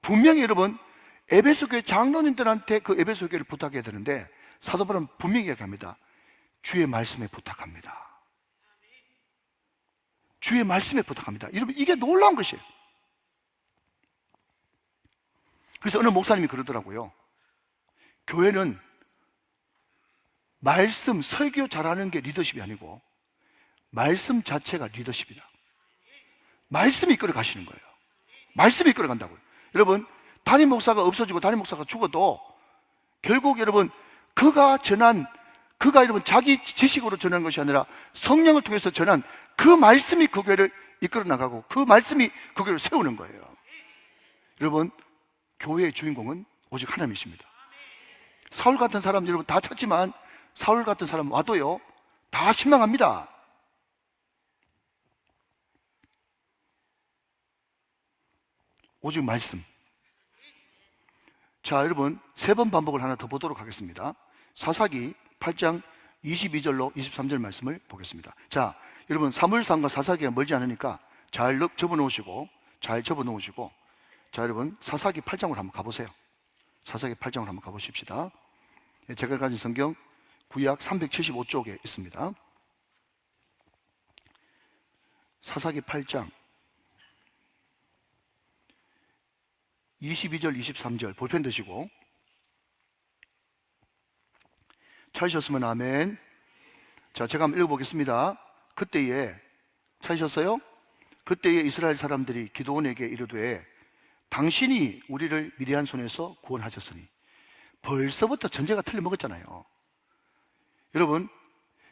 분명히 여러분 에베소 교회 장로님들한테 그 에베소 교회를 부탁해야 되는데, 사도 바울은 분명히 얘기합니다. 주의 말씀에 부탁합니다. 주의 말씀에 부탁합니다. 여러분 이게 놀라운 것이에요. 그래서 어느 목사님이 그러더라고요. 교회는 말씀, 설교 잘하는 게 리더십이 아니고 말씀 자체가 리더십이다. 말씀이 이끌어 가시는 거예요. 말씀이 이끌어 간다고요. 여러분 담임 목사가 없어지고 담임 목사가 죽어도 결국 여러분 그가 여러분 자기 지식으로 전하는 것이 아니라 성령을 통해서 전한 그 말씀이 그 교회를 이끌어 나가고 그 말씀이 그 교회를 세우는 거예요. 여러분 교회의 주인공은 오직 하나님이십니다. 사울 같은 사람 여러분 다 찾지만 사울 같은 사람 와도요 다 실망합니다. 오직 말씀. 자 여러분 세 번 반복을 하나 더 보도록 하겠습니다. 사사기 8장 22절로 23절 말씀을 보겠습니다. 자 여러분 사무엘상과 사사기가 멀지 않으니까 잘 접어놓으시고 자 여러분 사사기 8장으로 한번 가보세요. 사사기 8장으로 한번 가보십시다. 제가 가진 성경 구약 375쪽에 있습니다. 사사기 8장 22절 23절 볼펜 드시고 찾으셨으면 아멘. 자 제가 한번 읽어보겠습니다. 그때에 찾으셨어요? 그때에 이스라엘 사람들이 기드온에게 이르되 당신이 우리를 미디안 손에서 구원하셨으니. 벌써부터 전제가 틀려먹었잖아요. 여러분,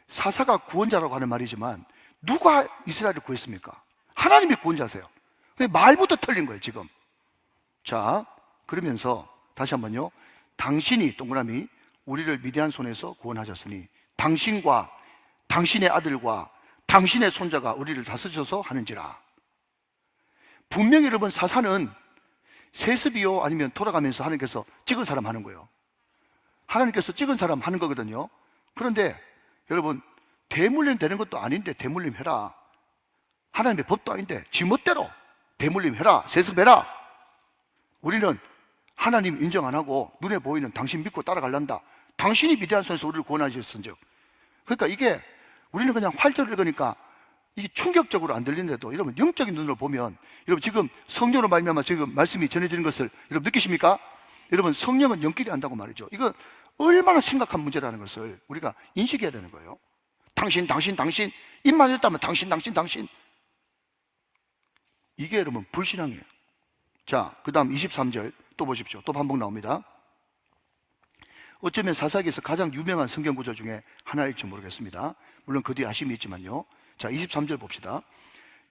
사사가 구원자라고 하는 말이지만 누가 이스라엘을 구했습니까? 하나님이 구원자세요. 근데 말부터 틀린 거예요, 지금. 자, 그러면서 다시 한번요. 당신이 동그라미 우리를 미디안 손에서 구원하셨으니 당신과 당신의 아들과 당신의 손자가 우리를 다스려서 하는지라. 분명히 여러분, 사사는 세습이요 아니면 돌아가면서 하나님께서 찍은 사람 하는 거예요. 하나님께서 찍은 사람 하는 거거든요. 그런데 여러분, 대물림 되는 것도 아닌데 대물림 해라. 하나님의 법도 아닌데 지멋대로 대물림 해라, 세습해라. 우리는 하나님 인정 안 하고 눈에 보이는 당신 믿고 따라갈란다. 당신이 미디안 손에서 우리를 구원하셨은즉. 그러니까 이게 우리는 그냥 활절을 읽으니까 이게 충격적으로 안 들리는데도 여러분, 영적인 눈으로 보면, 여러분 지금 성령으로 말미암아 지금 말씀이 전해지는 것을 여러분 느끼십니까? 여러분, 성령은 영끼리 안다고 말이죠. 이거 얼마나 심각한 문제라는 것을 우리가 인식해야 되는 거예요. 당신 입만 열다면 당신. 이게 여러분 불신앙이에요. 자, 그 다음 23절 또 보십시오. 또 반복 나옵니다. 어쩌면 사사기에서 가장 유명한 성경 구절 중에 하나일지 모르겠습니다. 물론 그 뒤에 아쉬움이 있지만요. 자, 23절 봅시다.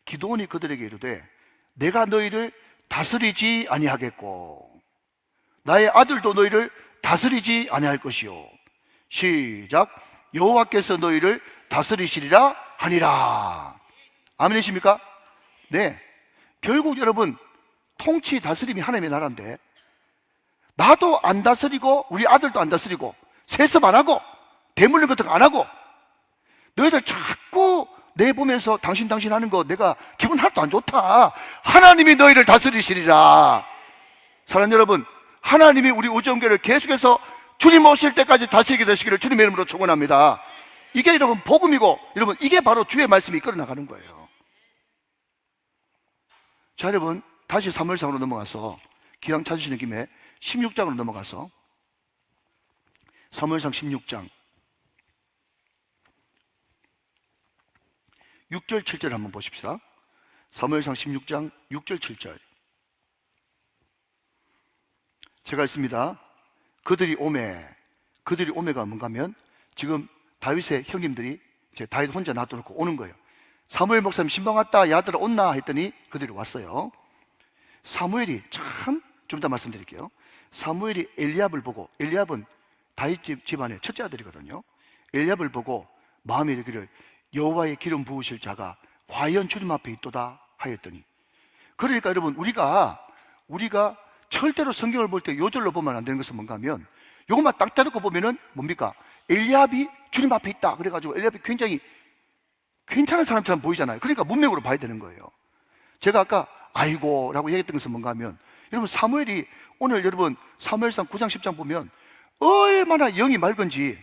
기드온이 그들에게 이르되 내가 너희를 다스리지 아니하겠고 나의 아들도 너희를 다스리지 아니할 것이요. 시작. 여호와께서 너희를 다스리시리라 하니라. 아멘이십니까? 네. 결국 여러분, 통치 다스림이 하나님의 나라인데 나도 안 다스리고 우리 아들도 안 다스리고 세습 안 하고 대물림 같은 거 안 하고 너희들 자꾸 내보면서 당신 하는 거 내가 기분 하나도 안 좋다. 하나님이 너희를 다스리시리라. 사랑하는 여러분, 하나님이 우리 우정교를 계속해서 주님 오실 때까지 다스리게 되시기를 주님의 이름으로 축원합니다. 이게 여러분 복음이고, 여러분 이게 바로 주의 말씀이 이끌어 나가는 거예요. 자, 여러분 다시 사무엘상으로 넘어가서 기왕 찾으시는 김에 16장으로 넘어가서 사무엘상 16장 6절 7절 한번 보십시다. 사무엘상 16장 6절 7절 제가 읽습니다. 그들이 오매가 뭔가 하면 지금 다윗의 형님들이 이제 다윗 혼자 놔둬놓고 오는 거예요. 사무엘 목사님 신방 왔다, 야들아 온나 했더니 그들이 왔어요. 사무엘이 참, 좀 이따 말씀드릴게요. 사무엘이 엘리압을 보고, 엘리압은 다윗 집안의 첫째 아들이거든요. 엘리압을 보고 마음에 이르기를 여호와의 기름 부으실 자가 과연 주님 앞에 있도다 하였더니. 그러니까 여러분, 우리가 절대로 성경을 볼 때 요절로 보면 안 되는 것은 뭔가 하면, 요것만 딱 따르고 보면은 뭡니까? 엘리압이 주님 앞에 있다 그래가지고 엘리압이 굉장히 괜찮은 사람처럼 보이잖아요. 그러니까 문맥으로 봐야 되는 거예요. 제가 아까 아이고 라고 얘기했던 것은 뭔가 하면, 여러분 사무엘이 오늘 여러분 사무엘상 9장 10장 보면 얼마나 영이 맑은지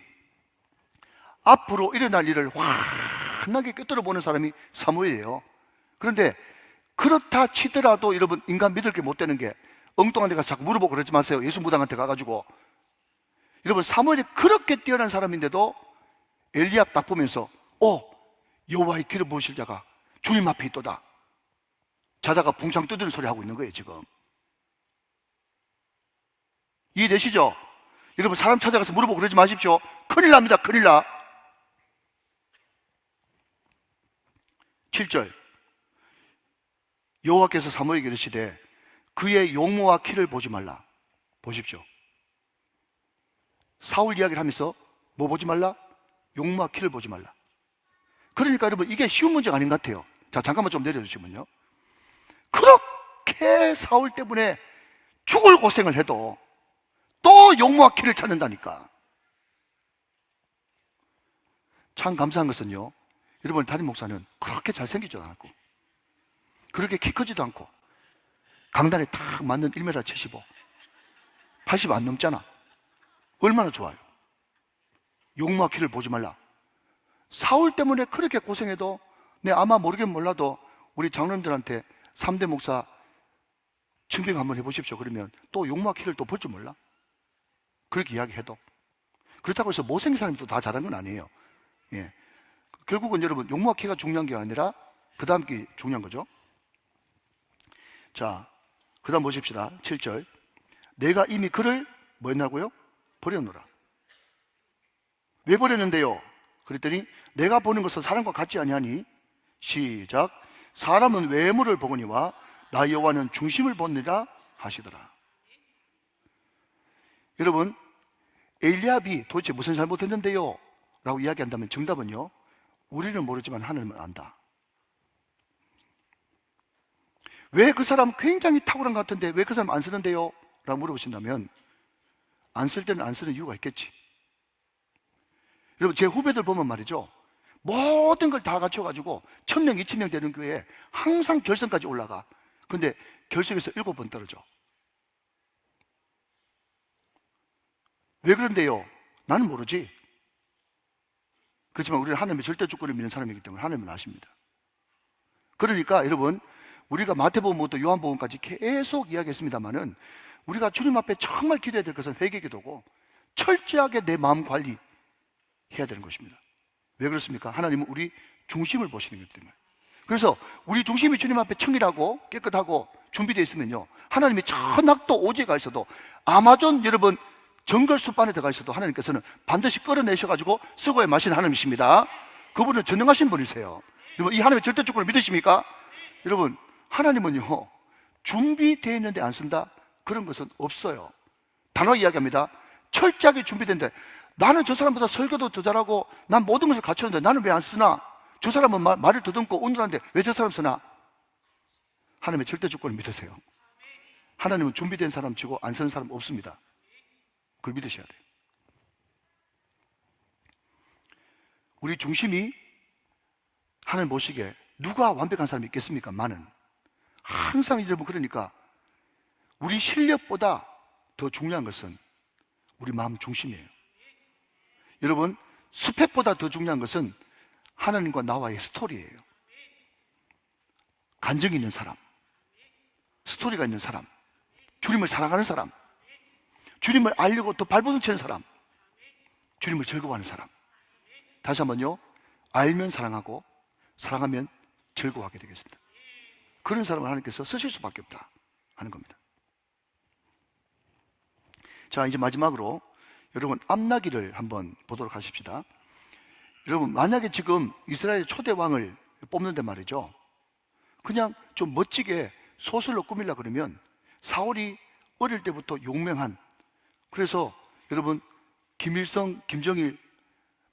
앞으로 일어날 일을 환하게 꿰뚫어 보는 사람이 사무엘이에요. 그런데 그렇다 치더라도 여러분, 인간 믿을 게 못 되는 게, 엉뚱한 데 가서 자꾸 물어보고 그러지 마세요. 예수 무당한테 가가지고. 여러분, 사무엘이 그렇게 뛰어난 사람인데도 엘리압 딱 보면서 여호와의 기름 부으실 자가 주님 앞에 있도다. 자다가 봉창 두드리는 소리 하고 있는 거예요 지금. 이해되시죠? 여러분, 사람 찾아가서 물어보고 그러지 마십시오. 큰일 납니다. 큰일 나. 7절 여호와께서 사무엘에게 이르시되 그의 용모와 키를 보지 말라. 보십시오. 사울 이야기를 하면서 뭐 보지 말라? 용모와 키를 보지 말라. 그러니까 여러분, 이게 쉬운 문제가 아닌 것 같아요. 자, 잠깐만 좀 내려주시면요. 그렇게 사울 때문에 죽을 고생을 해도 또 용모와 키를 찾는다니까. 참 감사한 것은요, 여러분 담임 목사는 그렇게 잘생기지도 않고 그렇게 키 크지도 않고 강단에 딱 맞는 1m 75 80 안 넘잖아. 얼마나 좋아요. 용모와 키를 보지 말라. 사울 때문에 그렇게 고생해도, 아마 모르긴 몰라도 우리 장로님들한테 3대 목사 증빙 한번 해보십시오. 그러면 또 용모와 키를 또 볼 줄 몰라. 그렇게 이야기해도. 그렇다고 해서 못생긴 사람이 또 다 잘한 건 아니에요. 예. 결국은 여러분, 용모와 키가 중요한 게 아니라 그 다음 게 중요한 거죠. 자, 그 다음 보십시다. 7절. 내가 이미 그를 뭐 했나고요? 버렸노라. 왜 버렸는데요? 그랬더니 내가 보는 것은 사람과 같지 아니하니 시작. 사람은 외모를 보거니와 나 여호와는 중심을 보느니라 하시더라. 여러분, 엘리압이 도대체 무슨 잘못했는데요? 라고 이야기한다면 정답은요, 우리는 모르지만 하나님은 안다. 왜 그 사람 굉장히 탁월한 것 같은데 왜 그 사람 안 쓰는데요? 라고 물어보신다면 안 쓸 때는 안 쓰는 이유가 있겠지. 여러분, 제 후배들 보면 말이죠, 모든 걸 다 갖춰가지고 1000명, 2000명 되는 교회에 항상 결승까지 올라가. 근데 결승에서 7번 떨어져. 왜 그런데요? 나는 모르지. 그렇지만 우리는 하나님의 절대 주권을 믿는 사람이기 때문에 하나님은 아십니다. 그러니까 여러분, 우리가 마태복음부터 요한복음까지 계속 이야기했습니다만은 우리가 주님 앞에 정말 기도해야 될 것은 회개기도고 철저하게 내 마음 관리해야 되는 것입니다. 왜 그렇습니까? 하나님은 우리 중심을 보시는 거기 때문에. 그래서 우리 중심이 주님 앞에 청일하고 깨끗하고 준비되어 있으면요, 하나님이 천학도 오지가 있어도, 아마존 여러분 정글 숲안에 들어가 있어도 하나님께서는 반드시 끌어내셔가지고 쓰고의 마시는 하나님이십니다. 그분은 전능하신 분이세요. 여러분, 이 하나님의 절대 주권을 믿으십니까? 여러분, 하나님은요, 준비되어 있는데 안 쓴다? 그런 것은 없어요. 단호하게 이야기합니다. 철저하게 준비된데, 나는 저 사람보다 설교도 더 잘하고 난 모든 것을 갖췄는데 나는 왜 안 쓰나? 저 사람은 말을 더듬고 온전한데 왜 저 사람 쓰나? 하나님의 절대 주권을 믿으세요. 하나님은 준비된 사람 치고 안 쓰는 사람 없습니다. 그걸 믿으셔야 돼요. 우리 중심이 하나님 보시기에 누가 완벽한 사람이 있겠습니까? 많은. 항상 여러분, 그러니까 우리 실력보다 더 중요한 것은 우리 마음 중심이에요. 여러분, 스펙보다 더 중요한 것은 하나님과 나와의 스토리예요. 간증이 있는 사람, 스토리가 있는 사람, 주님을 사랑하는 사람, 주님을 알려고 더 발버둥 치는 사람, 주님을 즐거워하는 사람. 다시 한번요, 알면 사랑하고 사랑하면 즐거워하게 되겠습니다. 그런 사람을 하나님께서 쓰실 수밖에 없다 하는 겁니다. 자, 이제 마지막으로 여러분, 암나기를 한번 보도록 하십시다. 여러분, 만약에 지금 이스라엘 초대 왕을 뽑는데 말이죠, 그냥 좀 멋지게 소설로 꾸밀라 그러면 사울이 어릴 때부터 용맹한, 그래서 여러분, 김일성, 김정일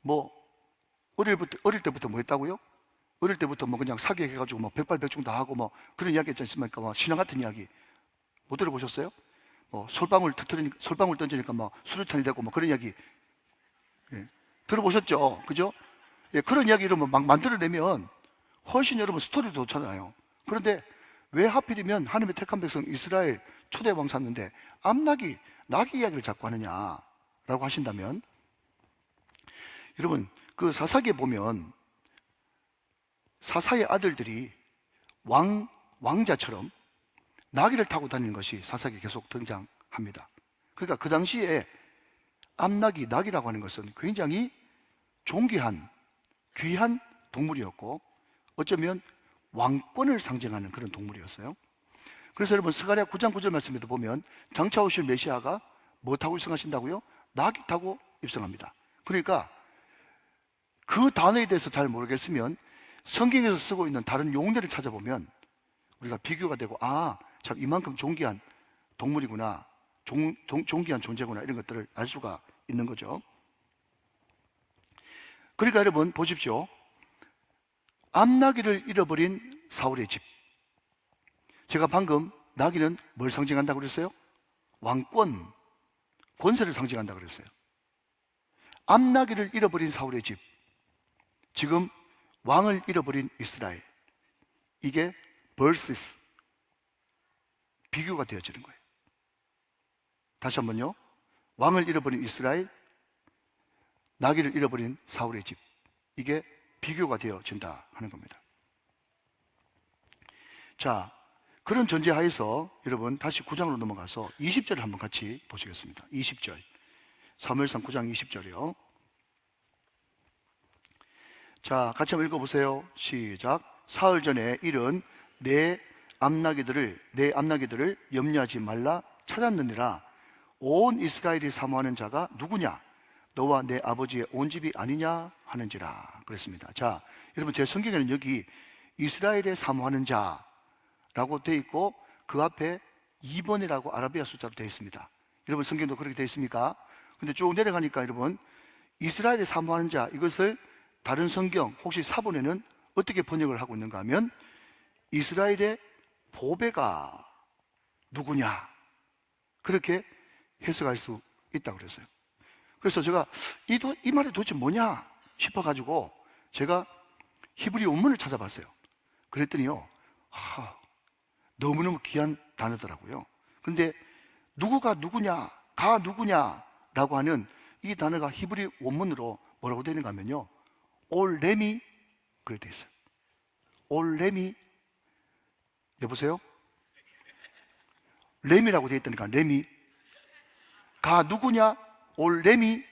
뭐 어릴 때부터 뭐 했다고요? 어릴 때부터 뭐 그냥 사기해가지고 뭐 백발백중 다 하고 뭐 그런 이야기 있지 않습니까? 뭐 신화 같은 이야기 못 들어보셨어요? 뭐 솔방울 던지니까 뭐 수류탄이 되고 뭐 그런 이야기, 예, 들어보셨죠? 그죠? 예, 그런 이야기 이러면 막 만들어내면 훨씬 여러분 스토리도 좋잖아요. 그런데 왜 하필이면 하나님의 택한 백성 이스라엘 초대 왕 삼는데 암나기, 나귀 이야기를 자꾸 하느냐라고 하신다면, 여러분, 그 사사기에 보면 사사의 아들들이 왕자처럼 나귀를 타고 다니는 것이 사사기에 계속 등장합니다. 그러니까 그 당시에 암나귀, 나귀라고 하는 것은 굉장히 존귀한, 귀한 동물이었고 어쩌면 왕권을 상징하는 그런 동물이었어요. 그래서 여러분, 스가랴 9장 9절 말씀에도 보면 장차 오실 메시아가 뭐 타고 입성하신다고요? 나귀 타고 입성합니다. 그러니까 그 단어에 대해서 잘 모르겠으면 성경에서 쓰고 있는 다른 용례를 찾아보면 우리가 비교가 되고, 아, 참 이만큼 존귀한 동물이구나, 존귀한 존재구나, 이런 것들을 알 수가 있는 거죠. 그러니까 여러분 보십시오. 암나귀를 잃어버린 사울의 집. 제가 방금 나귀는 뭘 상징한다고 그랬어요? 왕권, 권세를 상징한다고 그랬어요. 암나귀를 잃어버린 사울의 집, 지금 왕을 잃어버린 이스라엘, 이게 versus, 비교가 되어지는 거예요. 다시 한번요. 왕을 잃어버린 이스라엘, 나귀를 잃어버린 사울의 집, 이게 비교가 되어진다 하는 겁니다. 자, 그런 전제하에서 여러분 다시 9장으로 넘어가서 20절을 한번 같이 보시겠습니다. 20절, 사무엘상 9장 20절이요. 자, 같이 한번 읽어보세요. 시작. 사흘 전에 일은 내 내 암나기들을 염려하지 말라 찾았느니라. 온 이스라엘이 사모하는 자가 누구냐? 너와 내 아버지의 온 집이 아니냐 하는지라 그랬습니다. 자, 여러분, 제 성경에는 여기 이스라엘의 사모하는 자라고 되어 있고 그 앞에 2번이라고 아라비아 숫자로 되어 있습니다. 여러분, 성경도 그렇게 되어 있습니까? 근데 쭉 내려가니까 여러분, 이스라엘의 사모하는 자, 이것을 다른 성경 혹시 사본에는 어떻게 번역을 하고 있는가 하면 이스라엘의 보배가 누구냐, 그렇게 해석할 수 있다고 그랬어요. 그래서 제가 이 말이 도대체 뭐냐 싶어가지고 제가 히브리 원문을 찾아봤어요. 그랬더니요, 너무너무 귀한 단어더라고요. 근데 누구가 누구냐, 가 누구냐라고 하는 이 단어가 히브리 원문으로 뭐라고 되는가 하면요, 올레미, 그렇게 되어 있어요. 올레미, 여보세요? 레미라고 되어 있다니까. 레미. 가 누구냐? 올레미.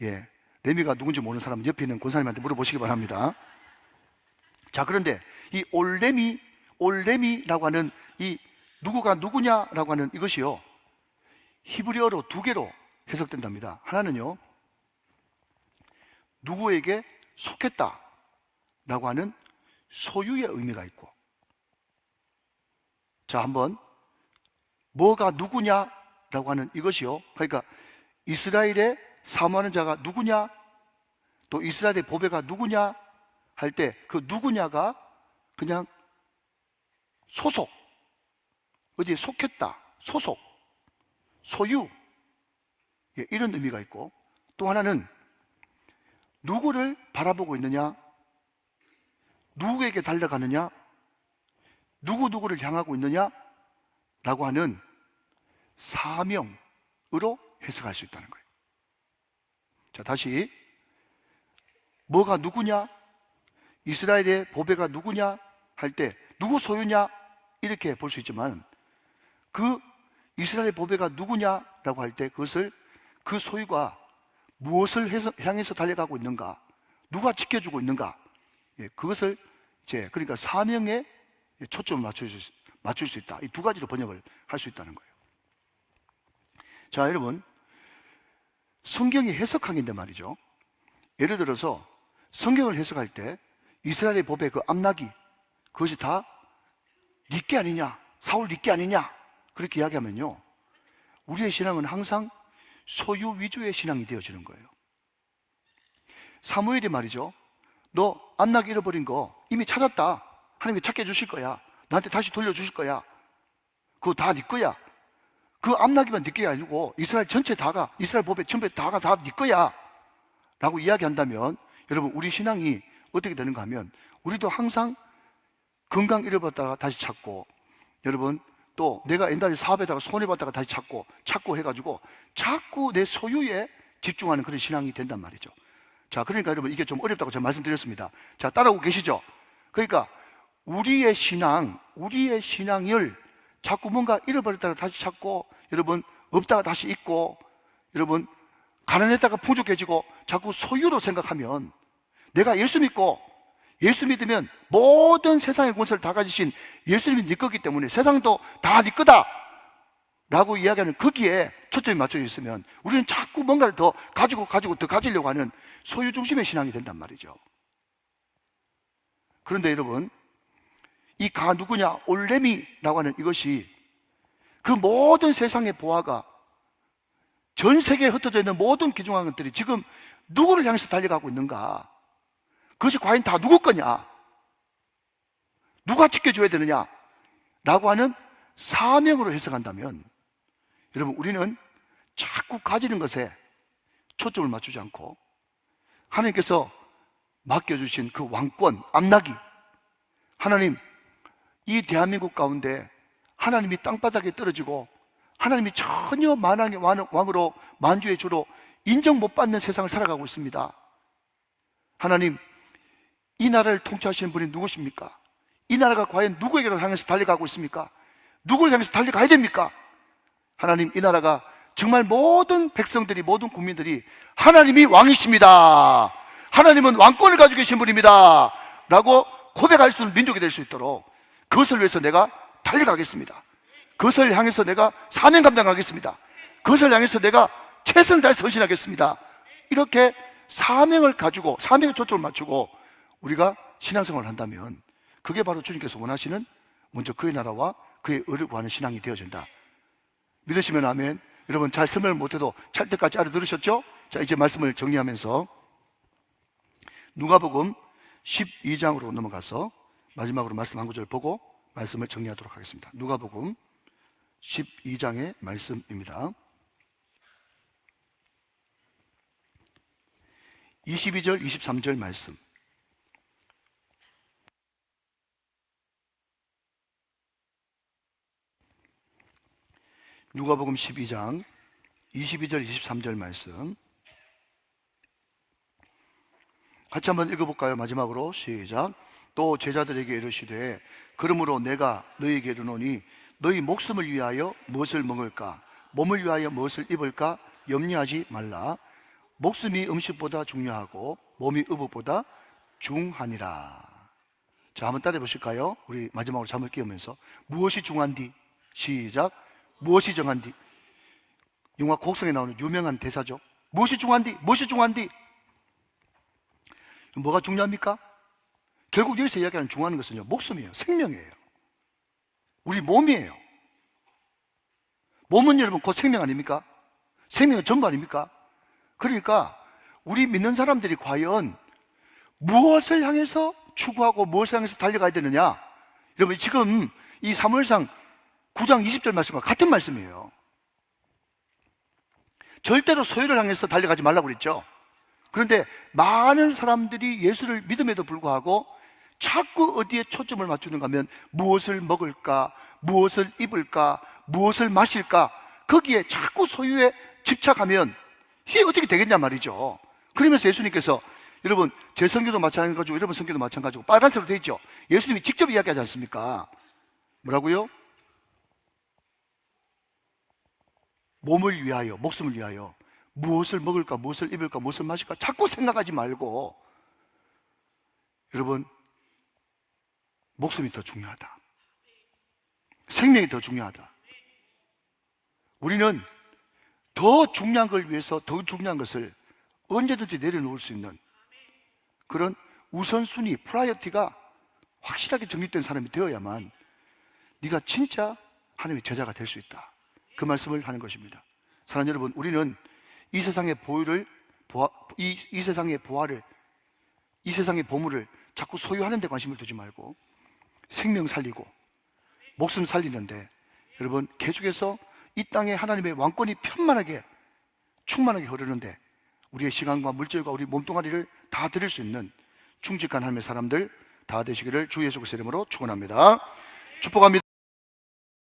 예, 레미가 누군지 모르는 사람은 옆에 있는 권사님한테 물어보시기 바랍니다. 자, 그런데 이 올레미라고 하는 이 누구가 누구냐라고 하는 이것이요, 히브리어로 두 개로 해석된답니다. 하나는요, 누구에게 속했다 라고 하는 소유의 의미가 있고, 자, 한번 뭐가 누구냐라고 하는 이것이요, 그러니까 이스라엘의 사모하는 자가 누구냐, 또 이스라엘의 보배가 누구냐 할 때 그 누구냐가 그냥 소속, 어디에 속했다, 소속, 소유, 예, 이런 의미가 있고, 또 하나는 누구를 바라보고 있느냐, 누구에게 달려가느냐, 누구를 향하고 있느냐 라고 하는 사명으로 해석할 수 있다는 거예요. 자, 다시 뭐가 누구냐, 이스라엘의 보배가 누구냐 할 때 누구 소유냐 이렇게 볼 수 있지만, 그 이스라엘의 보배가 누구냐라고 할 때 그것을, 그 소유가 무엇을 향해서 달려가고 있는가, 누가 지켜주고 있는가, 예, 그것을 이제, 그러니까 사명에 초점을 맞출 수 있다. 이 두 가지로 번역을 할 수 있다는 거예요. 자, 여러분, 성경이 해석학인데 말이죠, 예를 들어서 성경을 해석할 때 이스라엘의 보배, 그 암나기, 그것이 다 네 게 아니냐, 사울 네 게 아니냐, 그렇게 이야기하면요, 우리의 신앙은 항상 소유 위주의 신앙이 되어지는 거예요. 사무엘이 말이죠, 너 암나기 잃어버린 거 이미 찾았다, 하나님이 찾게 해주실 거야, 나한테 다시 돌려주실 거야, 그거 다 네 거야, 그 암나기만 네 게 아니고 이스라엘 전체 다가, 이스라엘 보배 전체 다가 다 네 거야 라고 이야기한다면, 여러분, 우리 신앙이 어떻게 되는가 하면 우리도 항상 건강 잃어버렸다가 다시 찾고, 여러분, 또 내가 옛날에 사업에다가 손해봤다가 다시 찾고 해가지고 자꾸 내 소유에 집중하는 그런 신앙이 된단 말이죠. 자, 그러니까 여러분, 이게 좀 어렵다고 제가 말씀드렸습니다. 자, 따라오고 계시죠? 그러니까 우리의 신앙을 자꾸 뭔가 잃어버렸다가 다시 찾고, 여러분, 없다가 다시 있고, 여러분, 가난했다가 풍족해지고 자꾸 소유로 생각하면, 내가 예수 믿고, 예수 믿으면 모든 세상의 권세를 다 가지신 예수님이 네 거기 때문에 세상도 다 네 거다 라고 이야기하는 거기에 초점이 맞춰져 있으면 우리는 자꾸 뭔가를 더 가지고 더 가지려고 하는 소유 중심의 신앙이 된단 말이죠. 그런데 여러분, 이 가 누구냐, 올레미라고 하는 이것이 그 모든 세상의 보화가, 전 세계에 흩어져 있는 모든 귀중한 것들이 지금 누구를 향해서 달려가고 있는가, 그것이 과연 다 누구 거냐, 누가 지켜줘야 되느냐 라고 하는 사명으로 해석한다면, 여러분, 우리는 자꾸 가지는 것에 초점을 맞추지 않고 하나님께서 맡겨주신 그 왕권, 암나기, 하나님, 이 대한민국 가운데 하나님이 땅바닥에 떨어지고 하나님이 전혀 만왕의 왕으로, 만주의 주로 인정 못 받는 세상을 살아가고 있습니다. 하나님, 이 나라를 통치하시는 분이 누구십니까? 이 나라가 과연 누구에게로 향해서 달려가고 있습니까? 누구를 향해서 달려가야 됩니까? 하나님, 이 나라가 정말 모든 백성들이, 모든 국민들이 하나님이 왕이십니다, 하나님은 왕권을 가지고 계신 분입니다 라고 고백할 수 있는 민족이 될 수 있도록 그것을 위해서 내가 달려가겠습니다. 그것을 향해서 내가 사명 감당하겠습니다. 그것을 향해서 내가 최선을 다해 헌신하겠습니다. 이렇게 사명을 가지고 사명에 초점을 맞추고 우리가 신앙생활을 한다면 그게 바로 주님께서 원하시는 먼저 그의 나라와 그의 의를 구하는 신앙이 되어진다. 믿으시면 아멘. 여러분 잘 설명을 못해도 찰때까지 알아들으셨죠? 자, 이제 말씀을 정리하면서 누가복음 12장으로 넘어가서 마지막으로 말씀 한 구절 보고 말씀을 정리하도록 하겠습니다. 누가복음 12장의 말씀입니다. 22절, 23절 말씀. 누가복음 12장 22절, 23절 말씀. 같이 한번 읽어볼까요? 마지막으로 시작. 또 제자들에게 이르시되 그러므로 내가 너희에게 이르노니 너희 목숨을 위하여 무엇을 먹을까 몸을 위하여 무엇을 입을까 염려하지 말라. 목숨이 음식보다 중요하고 몸이 의복보다 중하니라. 자, 한번 따라해 보실까요? 우리 마지막으로 잠을 깨우면서 무엇이 중한디? 시작. 무엇이 정한디? 영화 곡성에 나오는 유명한 대사죠. 무엇이 중한디? 무엇이 중한디? 뭐가 중요합니까? 결국 여기서 이야기하는 중요한 것은요, 목숨이에요. 생명이에요. 우리 몸이에요. 몸은 여러분 곧 생명 아닙니까? 생명은 전부 아닙니까? 그러니까 우리 믿는 사람들이 과연 무엇을 향해서 추구하고 무엇을 향해서 달려가야 되느냐? 여러분 지금 이 사무엘상 9장 20절 말씀과 같은 말씀이에요. 절대로 소유를 향해서 달려가지 말라고 그랬죠. 그런데 많은 사람들이 예수를 믿음에도 불구하고 자꾸 어디에 초점을 맞추는가 하면 무엇을 먹을까, 무엇을 입을까, 무엇을 마실까, 거기에 자꾸 소유에 집착하면 이게 어떻게 되겠냐 말이죠. 그러면서 예수님께서 여러분 제 성경도 마찬가지고 여러분 성경도 마찬가지고 빨간색으로 되어 있죠. 예수님이 직접 이야기하지 않습니까? 뭐라고요? 몸을 위하여, 목숨을 위하여 무엇을 먹을까, 무엇을 입을까, 무엇을 마실까 자꾸 생각하지 말고 여러분 목숨이 더 중요하다. 생명이 더 중요하다. 우리는 더 중요한 걸 위해서 더 중요한 것을 언제든지 내려놓을 수 있는 그런 우선순위, 프라이어티가 확실하게 정립된 사람이 되어야만 네가 진짜 하나님의 제자가 될 수 있다. 그 말씀을 하는 것입니다. 사랑하는 여러분, 우리는 이 세상의 이 세상의 보화를, 이 세상의 보물을 자꾸 소유하는 데 관심을 두지 말고 생명 살리고 목숨 살리는데 여러분 계속해서 이 땅에 하나님의 왕권이 편만하게 충만하게 흐르는데 우리의 시간과 물질과 우리 몸뚱아리를 다 드릴 수 있는 충직한 하나님의 사람들 다 되시기를 주 예수 그리스도의 이름으로 축원합니다. 축복합니다.